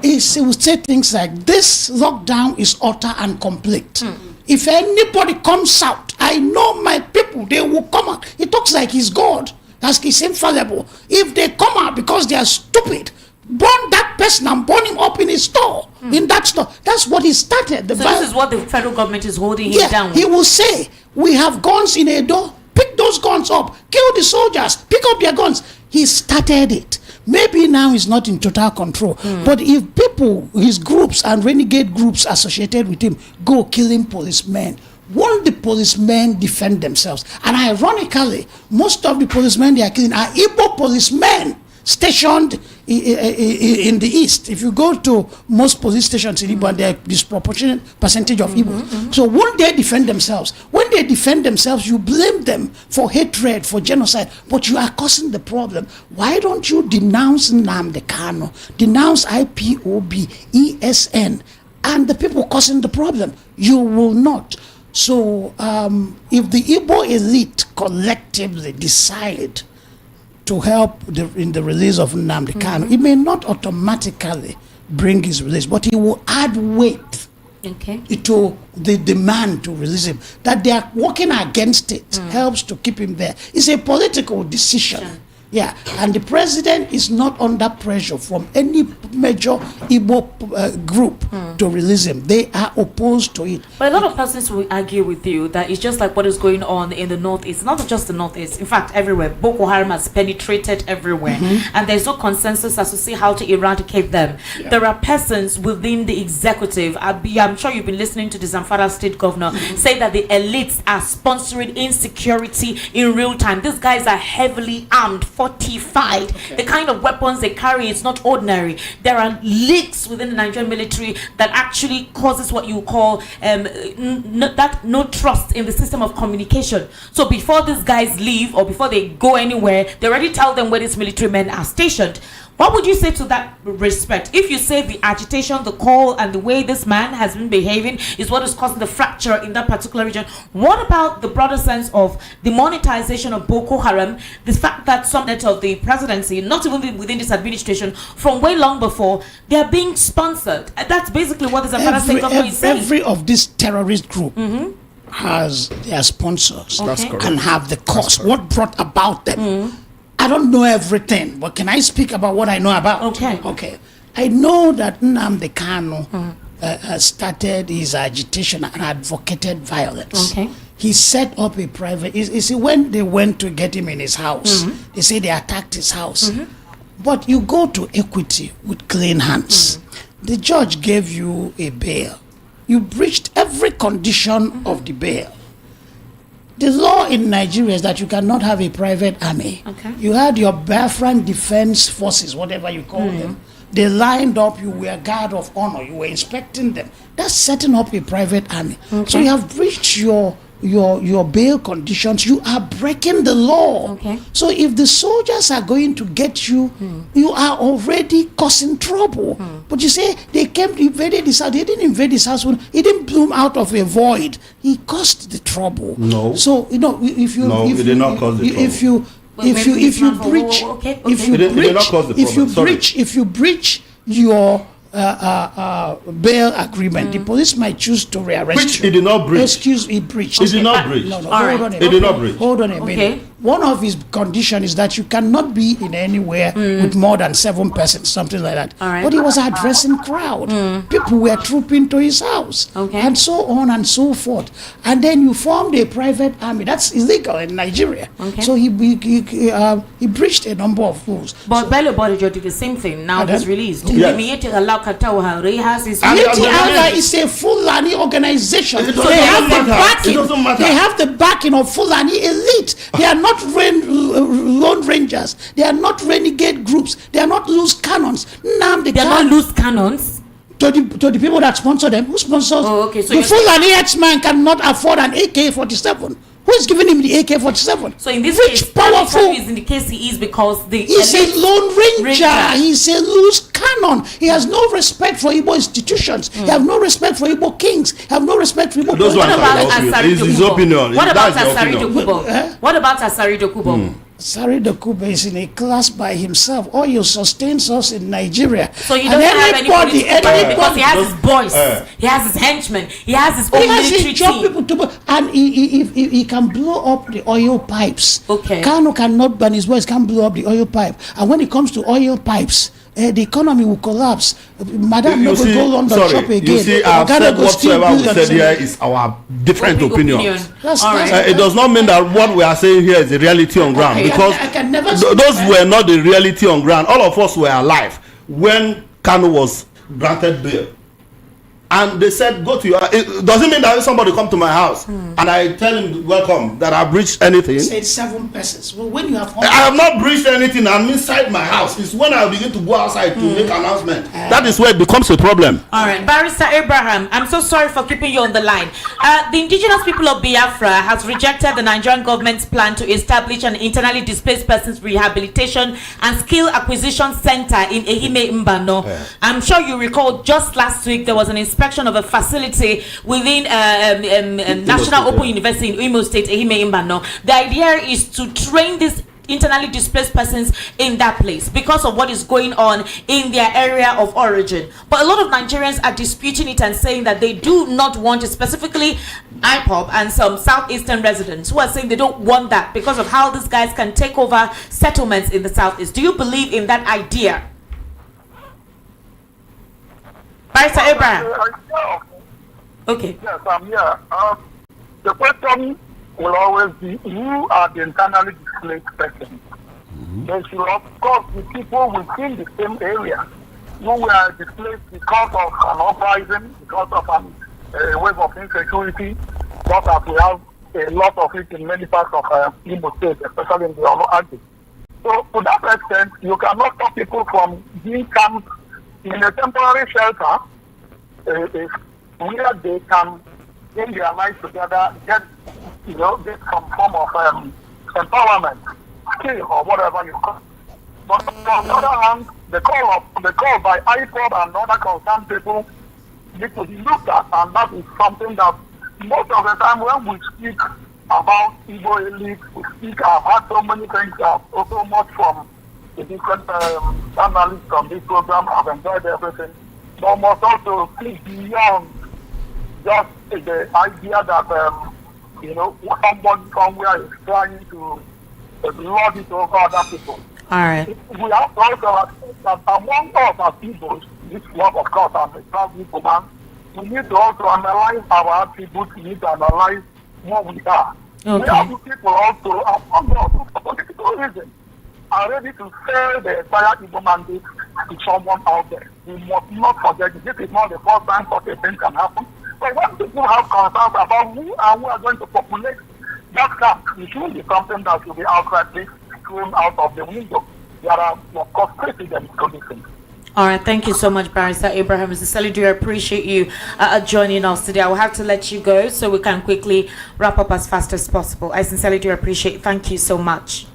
[SPEAKER 6] He would say things like, this lockdown is utter and complete. If anybody comes out, I know my people, they will come out. He talks like he's God, as he's infallible. If they come out because they are stupid, burn that person and burn him up in his store, in that store. That's what he started.
[SPEAKER 1] So this is what the federal government is holding him down with.
[SPEAKER 6] He will say, we have guns in a door, pick those guns up, kill the soldiers, pick up their guns. He started it. Maybe now he's not in total control. But if people, his groups and renegade groups associated with him, go killing policemen, won't the policemen defend themselves? And ironically, most of the policemen they are killing are Igbo policemen stationed in the east. If you go to most police stations in Igbo, there are disproportionate percentage of Igbo. So won't they defend themselves? When they defend themselves, you blame them for hatred, for genocide, but you are causing the problem. Why don't you denounce Nnamdi Kanu, denounce IPOB, ESN, and the people causing the problem? You will not. So if the Igbo elite collectively decide to help in the release of Nnamdi Kanu, it may not automatically bring his release, but it will add weight to the demand to release him. That they are working against it helps to keep him there. It's a political decision. Sure. Yeah, and the president is not under pressure from any major Igbo group to release him. They are opposed to it.
[SPEAKER 1] But a lot of persons will argue with you that it's just like what is going on in the Northeast. Not just the Northeast, in fact, everywhere. Boko Haram has penetrated everywhere. And there's no consensus as to see how to eradicate them. Yeah. There are persons within the executive. I'm sure you've been listening to the Zamfara state governor say that the elites are sponsoring insecurity in real time. These guys are heavily armed, fortified. The kind of weapons they carry is not ordinary. There are leaks within the Nigerian military that actually causes what you call no trust in the system of communication. So before these guys leave or before they go anywhere, they already tell them where these military men are stationed. What would you say to that respect? If you say the agitation, the call, and the way this man has been behaving is what is causing the fracture in that particular region, what about the broader sense of the monetization of Boko Haram, the fact that some of the presidency, not even within this administration, from way long before, they are being sponsored? That's basically what the Zamfara state government is saying.
[SPEAKER 6] Every of this terrorist group has their sponsors and have the cost. What brought about them? I don't know everything, but can I speak about what I know about? Okay. I know that Nnamdi Kanu started his agitation and advocated violence. He set up a private. You see, when they went to get him in his house, they say they attacked his house. But you go to Equity with clean hands. The judge gave you a bail. You breached every condition of the bail. The law in Nigeria is that you cannot have a private army. You had your Biafran Defense Forces, whatever you call them. They lined up, you were guard of honor, you were inspecting them. That's setting up a private army. So you have breached your bail conditions. You are breaking the law. So if the soldiers are going to get you, you are already causing trouble. But you say they came to invade this house. They didn't invade this house. He didn't bloom out of a void. He caused the trouble.
[SPEAKER 7] No.
[SPEAKER 6] So he did not cause the trouble. If you breach your bail agreement, the police might choose to rearrest you.
[SPEAKER 7] He did not breach.
[SPEAKER 6] Excuse me, breach.
[SPEAKER 7] He did not breach.
[SPEAKER 6] No, hold on a minute.
[SPEAKER 7] He did not breach.
[SPEAKER 6] Hold on a minute. One of his conditions is that you cannot be in anywhere with more than 7 persons, something like that. But he was addressing crowd. People were trooping to his house, and so on and so forth. And then you formed a private army. That's illegal in Nigeria. So he breached a number of rules.
[SPEAKER 1] But Bello Bodijo did the same thing. Now he's released.
[SPEAKER 6] Yeti is a Fulani organization.
[SPEAKER 7] They
[SPEAKER 6] have the backing of Fulani elite. They are not lone rangers. They are not renegade groups. They are not loose cannons.
[SPEAKER 1] They are not loose cannons.
[SPEAKER 6] To the people that sponsor them, who sponsors? The Fulani herdsman cannot afford an AK-47. Who is giving him the AK-47?
[SPEAKER 1] So in this case, powerful is in the case he is because
[SPEAKER 6] he's a lone ranger. He's a loose cannon. He has no respect for Igbo institutions. He has no respect for Igbo kings. He has no respect for Igbo.
[SPEAKER 1] What about Asari Dokubo? What about Asari Dokubo? What about Asari Dokubo?
[SPEAKER 6] Asari Dokubo is in a class by himself. Oil sustains us in Nigeria.
[SPEAKER 1] So he doesn't have anybody because he has his boys, he has his henchmen, he has his own military team.
[SPEAKER 6] And he can blow up the oil pipes. Kanu cannot burn his boys, can blow up the oil pipe. And when it comes to oil pipes, the economy will collapse. Madam, no go go London shop again.
[SPEAKER 7] You see, I've said whatsoever we said here is our different opinion. It does not mean that what we are saying here is the reality on ground, because those were not the reality on ground. All of us were alive when Kanu was granted bail. And they said, go to your... It doesn't mean that if somebody come to my house and I tell him, welcome, that I've breached anything.
[SPEAKER 6] Said 7 persons. Well, when you have...
[SPEAKER 7] I have not breached anything. I'm inside my house. It's when I begin to go outside to make announcement. That is where it becomes a problem.
[SPEAKER 1] All right. Barrister Abraham, I'm so sorry for keeping you on the line. The indigenous people of Biafra has rejected the Nigerian government's plan to establish an internally displaced persons rehabilitation and skill acquisition center in Ehime Mbano. I'm sure you recall just last week there was an inspection of a facility within National Open University in Imo State, Ehime Mbano. The idea is to train these internally displaced persons in that place because of what is going on in their area of origin. But a lot of Nigerians are disputing it and saying that they do not want it, specifically IPOB and some southeastern residents who are saying they don't want that because of how these guys can take over settlements in the southeast. Do you believe in that idea? Barrister Abraham. Okay.
[SPEAKER 8] Yes, I'm here. The question will always be, who are the internally displaced persons? They should, of course, be people within the same area who were displaced because of an uprising, because of a wave of insecurity, but as we have a lot of it in many parts of Imo State, especially in the Olo. So, to that extent, you cannot stop people from being camped in a temporary shelter where they can bring their lives together, get some form of empowerment, skill, or whatever you call it. But on the other hand, the call by IPOB and other concerned people need to be looked at, and that is something that most of the time when we speak about Igbo elite, we speak, I've had so many things, so much from the different analysts on this program. I've enjoyed everything. But must also think beyond just the idea that somebody somewhere is trying to lord it over other people.
[SPEAKER 1] All right.
[SPEAKER 8] We have to also accept that among us as people, this one of course I'm a proud people man, we need to also analyze our attributes, we need to analyze what we are.
[SPEAKER 1] Okay.
[SPEAKER 8] We have people also among us for political reasons are ready to sell the entire Igbo mandate to someone out there. We must not forget this is not the first time such a thing can happen. But when people have concerns about who are going to populate that camp, it should be something that should be outrightly thrown out of the window. There are, of course, precedents to this thing.
[SPEAKER 1] All right, thank you so much, Barrister Abraham. Mr. Salidu, I appreciate you joining us today. I will have to let you go so we can quickly wrap up as fast as possible. I sincerely do appreciate it. Thank you so much.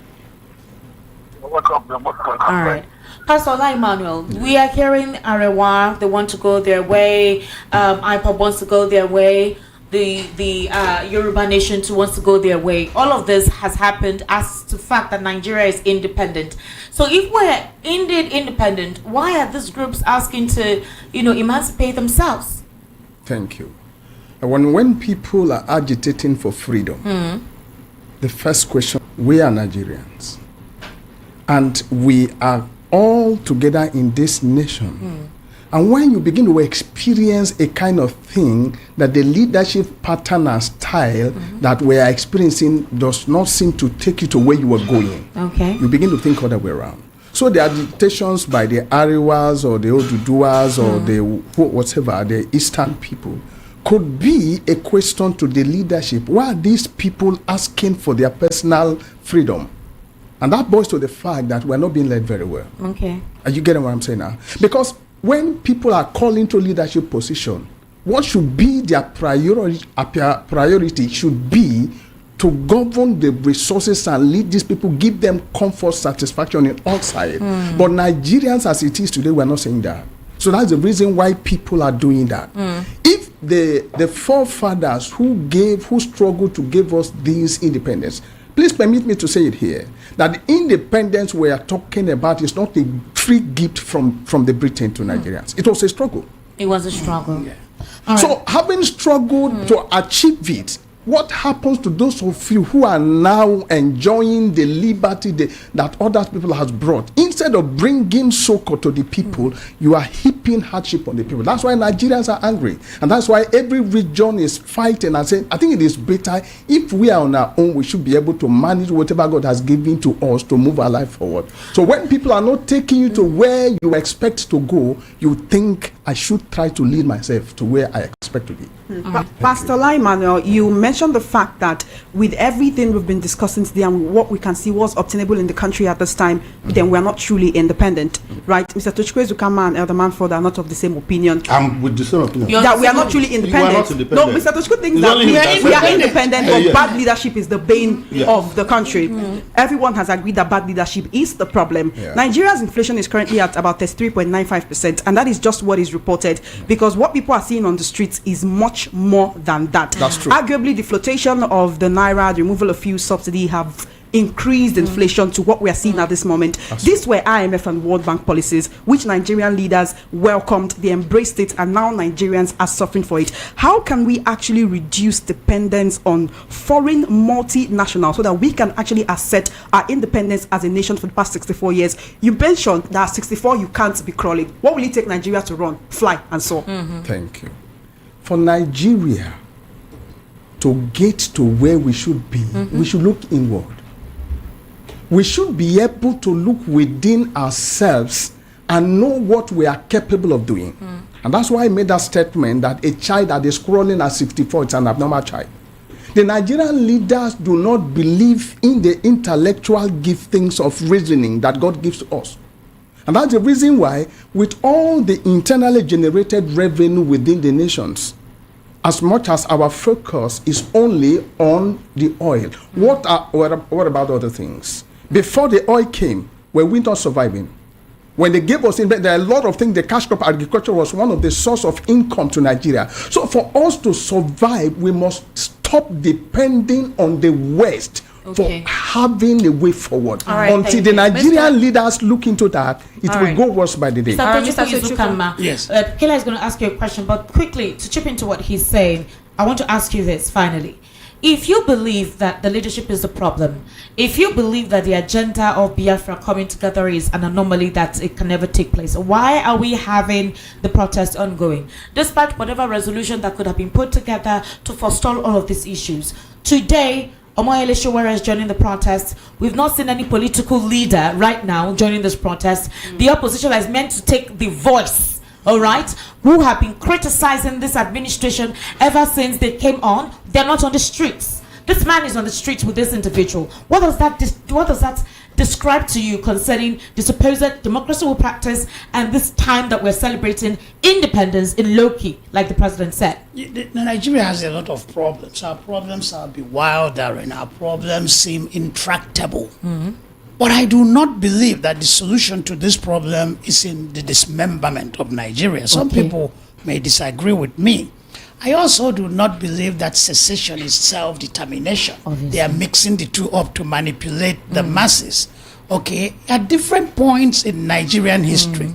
[SPEAKER 8] All
[SPEAKER 1] right. Pastor Ola Emmanuel, we are hearing Arewa, they want to go their way, IPOB wants to go their way, the Yoruba Nation too wants to go their way. All of this has happened as to fact that Nigeria is independent. So if we're indeed independent, why are these groups asking to, emancipate themselves?
[SPEAKER 11] Thank you. When people are agitating for freedom, the first question, we are Nigerians. And we are all together in this nation. And when you begin to experience a kind of thing that the leadership pattern and style that we are experiencing does not seem to take you to where you are going, you begin to think other way around. So the agitations by the Arewas or the Oduduwas or the whatever, the Eastern people, could be a question to the leadership. Why are these people asking for their personal freedom? And that boils to the fact that we're not being led very well.
[SPEAKER 1] Okay.
[SPEAKER 11] Are you getting what I'm saying now? Because when people are calling to leadership position, what should be their priority should be to govern the resources and lead these people, give them comfort, satisfaction in all sides. But Nigerians as it is today, we're not saying that. So that's the reason why people are doing that. If the forefathers who struggled to give us this independence, please permit me to say it here, that the independence we are talking about is not a free gift from the Britain to Nigerians. It was a struggle.
[SPEAKER 1] It was a struggle.
[SPEAKER 11] Yeah. So having struggled to achieve it, What happens to those of you who are now enjoying the liberty that other people has brought? Instead of bringing succor to the people, you are heaping hardship on the people. That's why Nigerians are angry. And that's why every region is fighting and saying, I think it is better if we are on our own, we should be able to manage whatever God has given to us to move our life forward. So when people are not taking you to where you expect to go, you think I should try to lead myself to where I expect to be.
[SPEAKER 5] Pastor Emmanuel, you mentioned the fact that with everything we've been discussing today and what we can see was obtainable in the country at this time, then we are not truly independent, right? Mr. Tochukwu and Elder Manford are not of the same opinion.
[SPEAKER 7] I'm with the same opinion.
[SPEAKER 5] That we are not truly independent. No, Mr. Tochukwu thinks that we are independent, but bad leadership is the bane of the country. Everyone has agreed that bad leadership is the problem. Nigeria's inflation is currently at about 33.95%, and that is just what is reported, because what people are seeing on the streets is much more than that.
[SPEAKER 11] That's true.
[SPEAKER 5] Arguably, the flotation of the naira, the removal of fuel subsidy have increased inflation to what we are seeing at this moment. These were IMF and World Bank policies which Nigerian leaders welcomed, they embraced it, and now Nigerians are suffering for it. How can we actually reduce dependence on foreign multinationals so that we can actually assert our independence as a nation for the past 64 years? You mentioned that at 64 you can't be crawling. What will it take Nigeria to run, fly, and soar?
[SPEAKER 11] Thank you. For Nigeria to get to where we should be, we should look inward. We should be able to look within ourselves and know what we are capable of doing. And that's why I made that statement that a child that is crawling at 64 is an abnormal child. The Nigerian leaders do not believe in the intellectual giftings of reasoning that God gives to us. And that's the reason why, with all the internally generated revenue within the nations, as much as our focus is only on the oil, what about other things? Before the oil came, were we not surviving? When they gave us, there are a lot of things. The cash crop agriculture was one of the source of income to Nigeria. So for us to survive, we must stop depending on the West for having a way forward. Until the Nigerian leaders look into that, it will go worse by the day.
[SPEAKER 1] Yes. Kela is going to ask you a question, but quickly, to chip into what he's saying, I want to ask you this finally. If you believe that the leadership is the problem, if you believe that the agenda of Biafra coming together is an anomaly that it can never take place, why are we having the protest ongoing? Despite whatever resolution that could have been put together to forestall all of these issues. Today, Omoyele Sowore is joining the protest. We've not seen any political leader right now joining this protest. The opposition is meant to take the voice, all right, who have been criticizing this administration ever since they came on. They're not on the streets. This man is on the streets with this individual. What does that describe to you concerning the supposed democracy we practice and this time that we're celebrating independence in low-key, like the president said?
[SPEAKER 6] Nigeria has a lot of problems. Our problems are bewildering. Our problems seem intractable. But I do not believe that the solution to this problem is in the dismemberment of Nigeria. Some people may disagree with me. I also do not believe that secession is self-determination. They are mixing the two up to manipulate the masses. At different points in Nigerian history,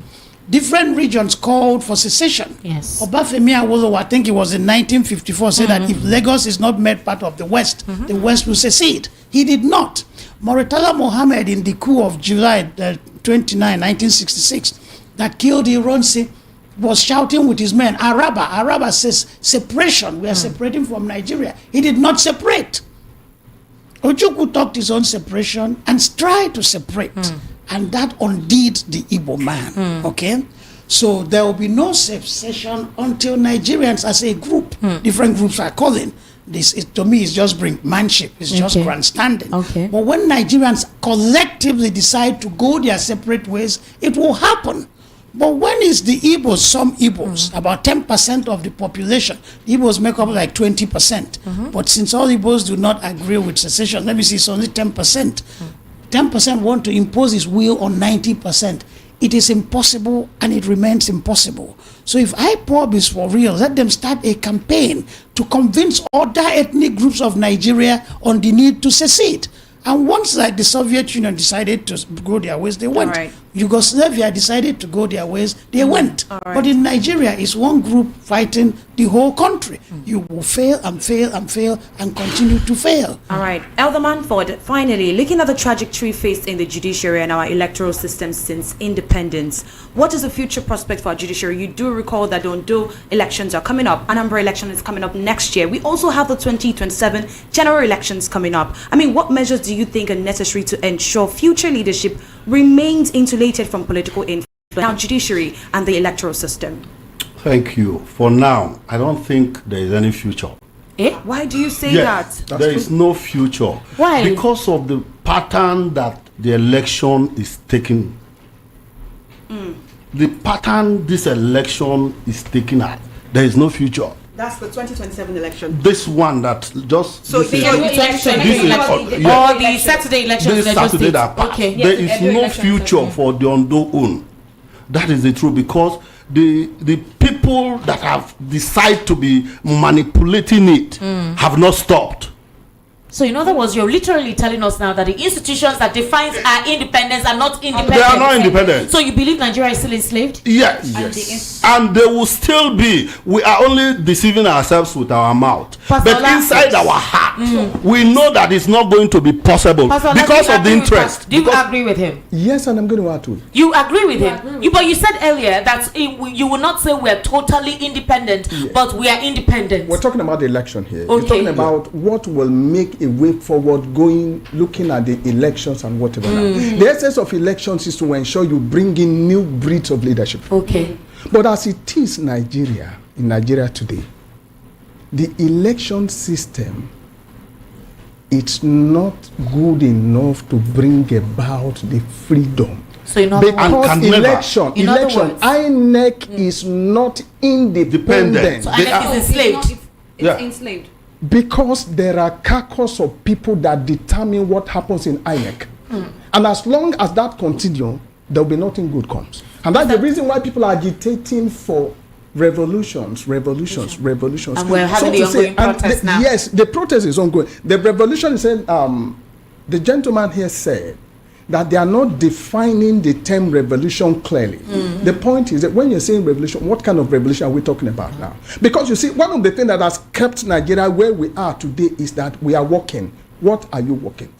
[SPEAKER 6] different regions called for secession. Obafemi Awolowo, I think it was in 1954, said that if Lagos is not made part of the West will secede. He did not. Murtala Mohammed, in the coup of July 29, 1966, that killed Ironsi, was shouting with his men, Araba. Araba says, separation. We are separating from Nigeria. He did not separate. Ojukwu talked his own separation and tried to separate. And that undid the Igbo man. So there will be no secession until Nigerians as a group, different groups are calling. This is, to me, is just brinkmanship. It's just grandstanding. But when Nigerians collectively decide to go their separate ways, it will happen. But when is the Igbos, some Igbos, about 10% of the population, the Igbos make up like 20%. But since all Igbos do not agree with secession, let me see, it's only 10%. 10% want to impose his will on 90%. It is impossible, and it remains impossible. So if IPOB is for real, let them start a campaign to convince other ethnic groups of Nigeria on the need to secede. And once, like the Soviet Union decided to go their ways, they went. Yugoslavia decided to go their ways, they went. But in Nigeria, it's one group fighting the whole country. You will fail and fail and fail and continue to fail.
[SPEAKER 9] All right, Elder Manford, finally, looking at the trajectory faced in the judiciary and our electoral system since independence, what is the future prospect for our judiciary? You do recall that the Ondo elections are coming up. Anambra election is coming up next year. We also have the 2027 general elections coming up. I mean, what measures do you think are necessary to ensure future leadership remains insulated from political influence in our judiciary and the electoral system?
[SPEAKER 7] Thank you. For now, I don't think there is any future.
[SPEAKER 9] Why do you say
[SPEAKER 7] Yes,
[SPEAKER 9] that?
[SPEAKER 7] there is no future.
[SPEAKER 9] Why?
[SPEAKER 7] Because of the pattern that the election is taking. The pattern this election is taking at, there is no future.
[SPEAKER 5] That's the 2027 election.
[SPEAKER 7] This one that just
[SPEAKER 5] So
[SPEAKER 7] this
[SPEAKER 5] the
[SPEAKER 7] is-
[SPEAKER 5] election,
[SPEAKER 7] this is- yeah.
[SPEAKER 1] Or the Saturday elections.
[SPEAKER 7] This
[SPEAKER 1] in Lagos
[SPEAKER 7] Saturday
[SPEAKER 1] State.
[SPEAKER 7] that passed.
[SPEAKER 1] Okay.
[SPEAKER 7] There is no future for the Ondo own. That is the truth, because the people that have decided to be manipulating it have not stopped.
[SPEAKER 1] So in other words, you're literally telling us now that the institutions that defines our independence are not independent.
[SPEAKER 7] They are not independent.
[SPEAKER 1] So you believe Nigeria is still enslaved?
[SPEAKER 7] Yes. And they will still be. We are only deceiving ourselves with our mouth.
[SPEAKER 1] Pastor
[SPEAKER 7] But
[SPEAKER 1] Ola,
[SPEAKER 7] inside our heart, we know that it's not going to be possible
[SPEAKER 1] Pastor Ola,
[SPEAKER 7] because
[SPEAKER 1] do you
[SPEAKER 7] of the
[SPEAKER 1] agree with
[SPEAKER 7] interest.
[SPEAKER 1] that? Do you agree with him?
[SPEAKER 11] Yes, and I'm going to add to it.
[SPEAKER 1] You agree with him? But you said earlier that you will not say we're totally independent, but we are independent.
[SPEAKER 11] We're talking about the election here. We're
[SPEAKER 1] Okay.
[SPEAKER 11] talking about what will make a way forward going, looking at the elections and whatever. Now. The essence of elections is to ensure you bring in new breeds of leadership.
[SPEAKER 1] Okay.
[SPEAKER 11] But as it is in Nigeria today, the election system, it's not good enough to bring about the freedom.
[SPEAKER 1] So in other
[SPEAKER 11] Because
[SPEAKER 1] words,
[SPEAKER 11] election, INEC is not independent.
[SPEAKER 1] So INEC is enslaved.
[SPEAKER 7] Yeah.
[SPEAKER 9] Enslaved.
[SPEAKER 11] Because there are caucus of people that determine what happens in INEC. And as long as that continues, there will be nothing good comes. And that's the reason why people are agitating for revolutions.
[SPEAKER 1] And we're having the
[SPEAKER 11] to say,
[SPEAKER 1] ongoing protest now.
[SPEAKER 11] Yes, the protest is ongoing. The revolution is saying, the gentleman here said that they are not defining the term revolution clearly. The point is that when you're saying revolution, what kind of revolution are we talking about now? Because you see, one of the things that has kept Nigeria where we are today is that we are working. What are you working?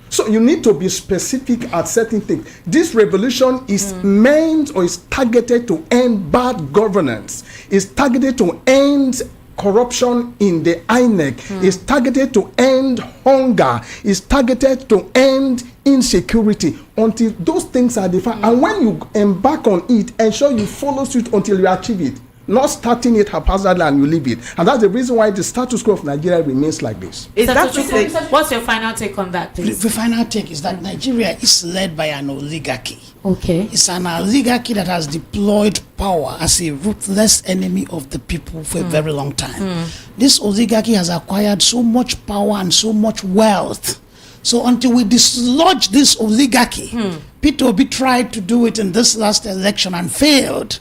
[SPEAKER 11] So you need to be specific at certain things. This revolution is meant or is targeted to end bad governance. It's targeted to end corruption in the INEC. It's targeted to end hunger. It's targeted to end insecurity. Until those things are defined, and when you embark on it, ensure you follow suit until you achieve it. Not starting it haphazardly and you leave it. And that's the reason why the status quo of Nigeria remains like this.
[SPEAKER 1] What's your final take on that, please?
[SPEAKER 6] The final take is that Nigeria is led by an oligarchy.
[SPEAKER 1] Okay.
[SPEAKER 6] It's an oligarchy that has deployed power as a ruthless enemy of the people for a very long time. This oligarchy has acquired so much power and so much wealth. So until we dislodge this oligarchy, Peter Obi tried to do it in this last election and failed.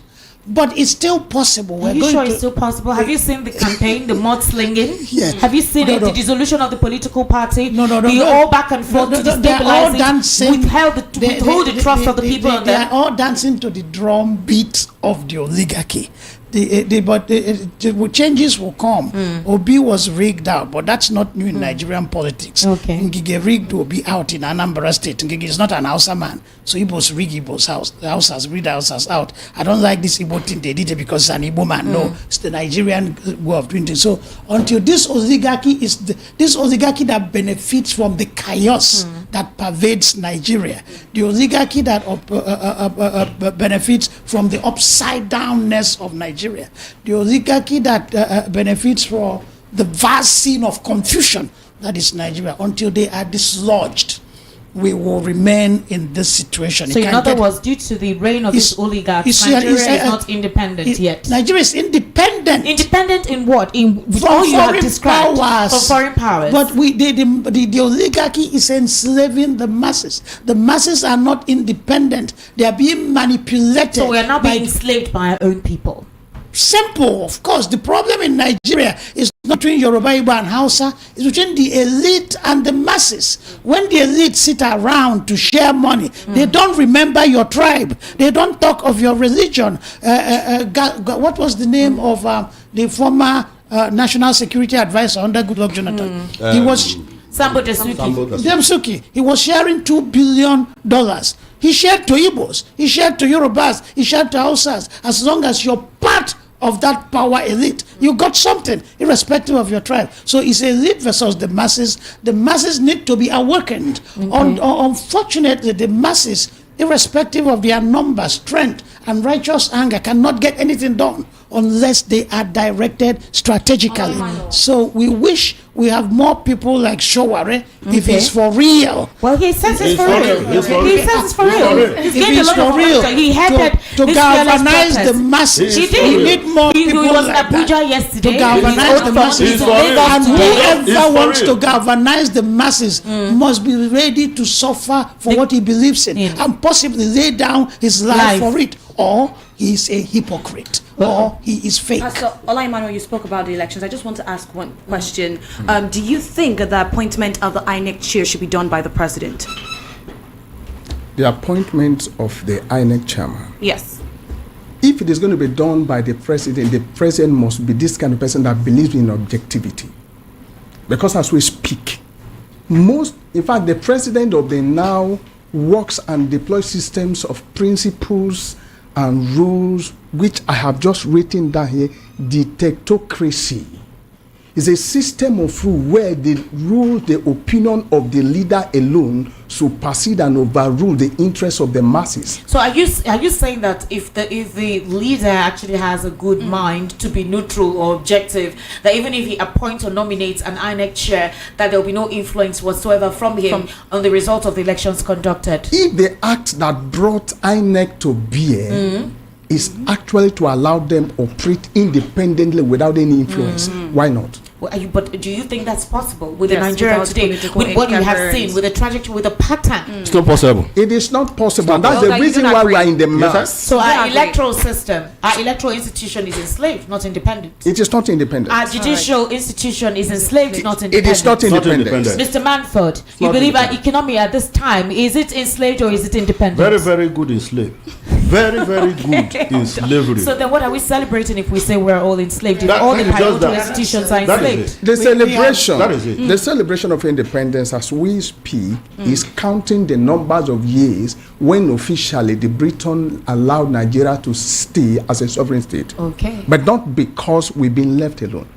[SPEAKER 6] But it's still possible.
[SPEAKER 1] Are you sure it's still possible? Have you seen the campaign, the mudslinging?
[SPEAKER 6] Yeah.
[SPEAKER 1] Have you seen the dissolution of the political party?
[SPEAKER 6] No.
[SPEAKER 1] The all back and forth to destabilize it, withhold the trust of the people on
[SPEAKER 6] They
[SPEAKER 1] them.
[SPEAKER 6] are all dancing to the drum beat of the oligarchy. The changes will come. Obi was rigged out, but that's not new in Nigerian politics.
[SPEAKER 1] Okay.
[SPEAKER 6] Ngige rigged Obi out in Anambra State. Ngige is not an Hausa man, so Igbos rig Igbo's house. The Hausas rigged Hausas out. I don't like this Igbo thing they did it because it's an Igbo man. No, it's the Nigerian way of doing things. So until this oligarchy is this oligarchy that benefits from the chaos that pervades Nigeria, the oligarchy that benefits from the upside downness of Nigeria, the oligarchy that benefits from the vast scene of confusion that is Nigeria, until they are dislodged, we will remain in this situation.
[SPEAKER 1] So in other words, due to the reign of this oligarchs, Nigeria is not independent yet.
[SPEAKER 6] Nigeria is independent.
[SPEAKER 1] Independent in what? In
[SPEAKER 6] From
[SPEAKER 1] all you have
[SPEAKER 6] foreign
[SPEAKER 1] described.
[SPEAKER 6] powers.
[SPEAKER 1] From foreign powers.
[SPEAKER 6] But the oligarchy is enslaving the masses. The masses are not independent. They are being manipulated.
[SPEAKER 1] So we are now being enslaved by our own people.
[SPEAKER 6] Simple, of course. The problem in Nigeria is not between Yoruba, Igbo and Hausa. It's between the elite and the masses. When the elite sit around to share money, they don't remember your tribe. They don't talk of your religion. What was the name of the former national security advisor under Goodluck Jonathan. He was
[SPEAKER 1] Sambo Desuki.
[SPEAKER 6] He was sharing $2 billion. He shared to Igbos, he shared to Yorubas, he shared to Hausas. As long as you're part of that power elite, you got something, irrespective of your tribe. So it's elite versus the masses. The masses need to be awakened. Unfortunately, the masses, irrespective of their numbers, strength, and righteous anger, cannot get anything done unless they are directed strategically. So we wish we have more people like Sowore, if it's for real.
[SPEAKER 1] Well, he says it's for real. He says it's for real.
[SPEAKER 6] If it's for real,
[SPEAKER 1] he headed
[SPEAKER 6] to galvanize the masses.
[SPEAKER 1] He did.
[SPEAKER 6] We need more people
[SPEAKER 1] He was
[SPEAKER 6] like
[SPEAKER 1] Abuja
[SPEAKER 6] that
[SPEAKER 1] yesterday.
[SPEAKER 6] to galvanize the masses. And whoever wants to galvanize the masses must be ready to suffer for what he believes in, and possibly lay down his life for it, or he's a hypocrite, or he is fake.
[SPEAKER 9] Pastor Ola Emmanuel, you spoke about the elections. I just want to ask one question. Do you think that the appointment of the INEC chair should be done by the president?
[SPEAKER 11] The appointment of the INEC chairman.
[SPEAKER 9] Yes.
[SPEAKER 11] If it is going to be done by the president must be this kind of person that believes in objectivity. Because as we speak, in fact, the president of the now works and deploys systems of principles and rules, which I have just written down here. Dictatocracy is a system of rule where the opinion of the leader alone supersede and overrule the interests of the masses.
[SPEAKER 1] So are you saying that if the leader actually has a good mind to be neutral or objective, that even if he appoints or nominates an INEC chair, that there will be no influence whatsoever from him on the result of the elections conducted?
[SPEAKER 11] If the act that brought INEC to bear is actually to allow them operate independently without any influence, why not?
[SPEAKER 1] But do you think that's possible with Nigeria today, with what you have seen, with the trajectory, with the pattern?
[SPEAKER 7] It's not possible.
[SPEAKER 11] It is not possible. That's the reason why we are in the mess.
[SPEAKER 1] So our electoral system, our electoral institution is enslaved, not independent.
[SPEAKER 11] It is not independent.
[SPEAKER 1] Our judicial institution is enslaved, not independent.
[SPEAKER 11] It is not independent.
[SPEAKER 1] Mr. Manford, you believe our economy at this time, is it enslaved or is it independent?
[SPEAKER 7] Very, very good enslaved. Very, very good in slavery.
[SPEAKER 1] So then what are we celebrating if we say we're all enslaved? If all the pivotal institutions are enslaved?
[SPEAKER 11] The celebration of independence as we speak is counting the numbers of years when officially the Britain allowed Nigeria to stay as a sovereign state.
[SPEAKER 1] Okay.
[SPEAKER 11] But not because we've been left alone.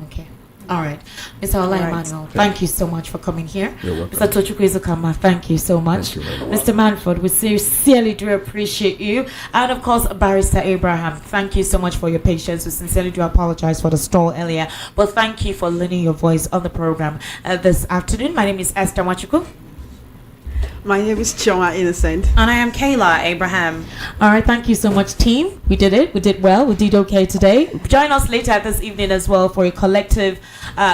[SPEAKER 1] Okay. All right. Mr. Ola Emmanuel, thank you so much for coming here.
[SPEAKER 11] You're welcome.
[SPEAKER 1] Mr. Tochukwu Izukama, thank you so much.
[SPEAKER 11] Thank you.
[SPEAKER 1] Mr. Manford, we sincerely do appreciate you. And of course, Barrister Abraham, thank you so much for your patience. We sincerely do apologize for the stall earlier. But thank you for lending your voice on the program this afternoon. My name is Esther Wachuku.
[SPEAKER 5] My name is Choma Innocent.
[SPEAKER 9] And I am Kayla Abraham.
[SPEAKER 1] All right, thank you so much, team. We did it. We did well. We did okay today. Join us later this evening as well for a collective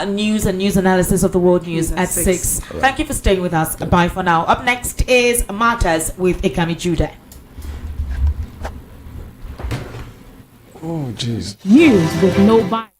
[SPEAKER 1] news and news analysis of the world news at 6. Right. Thank you for staying with us. Bye for now. Up next is Matters with Ikami Judah.
[SPEAKER 11] Oh, jeez.
[SPEAKER 1] News with no bias.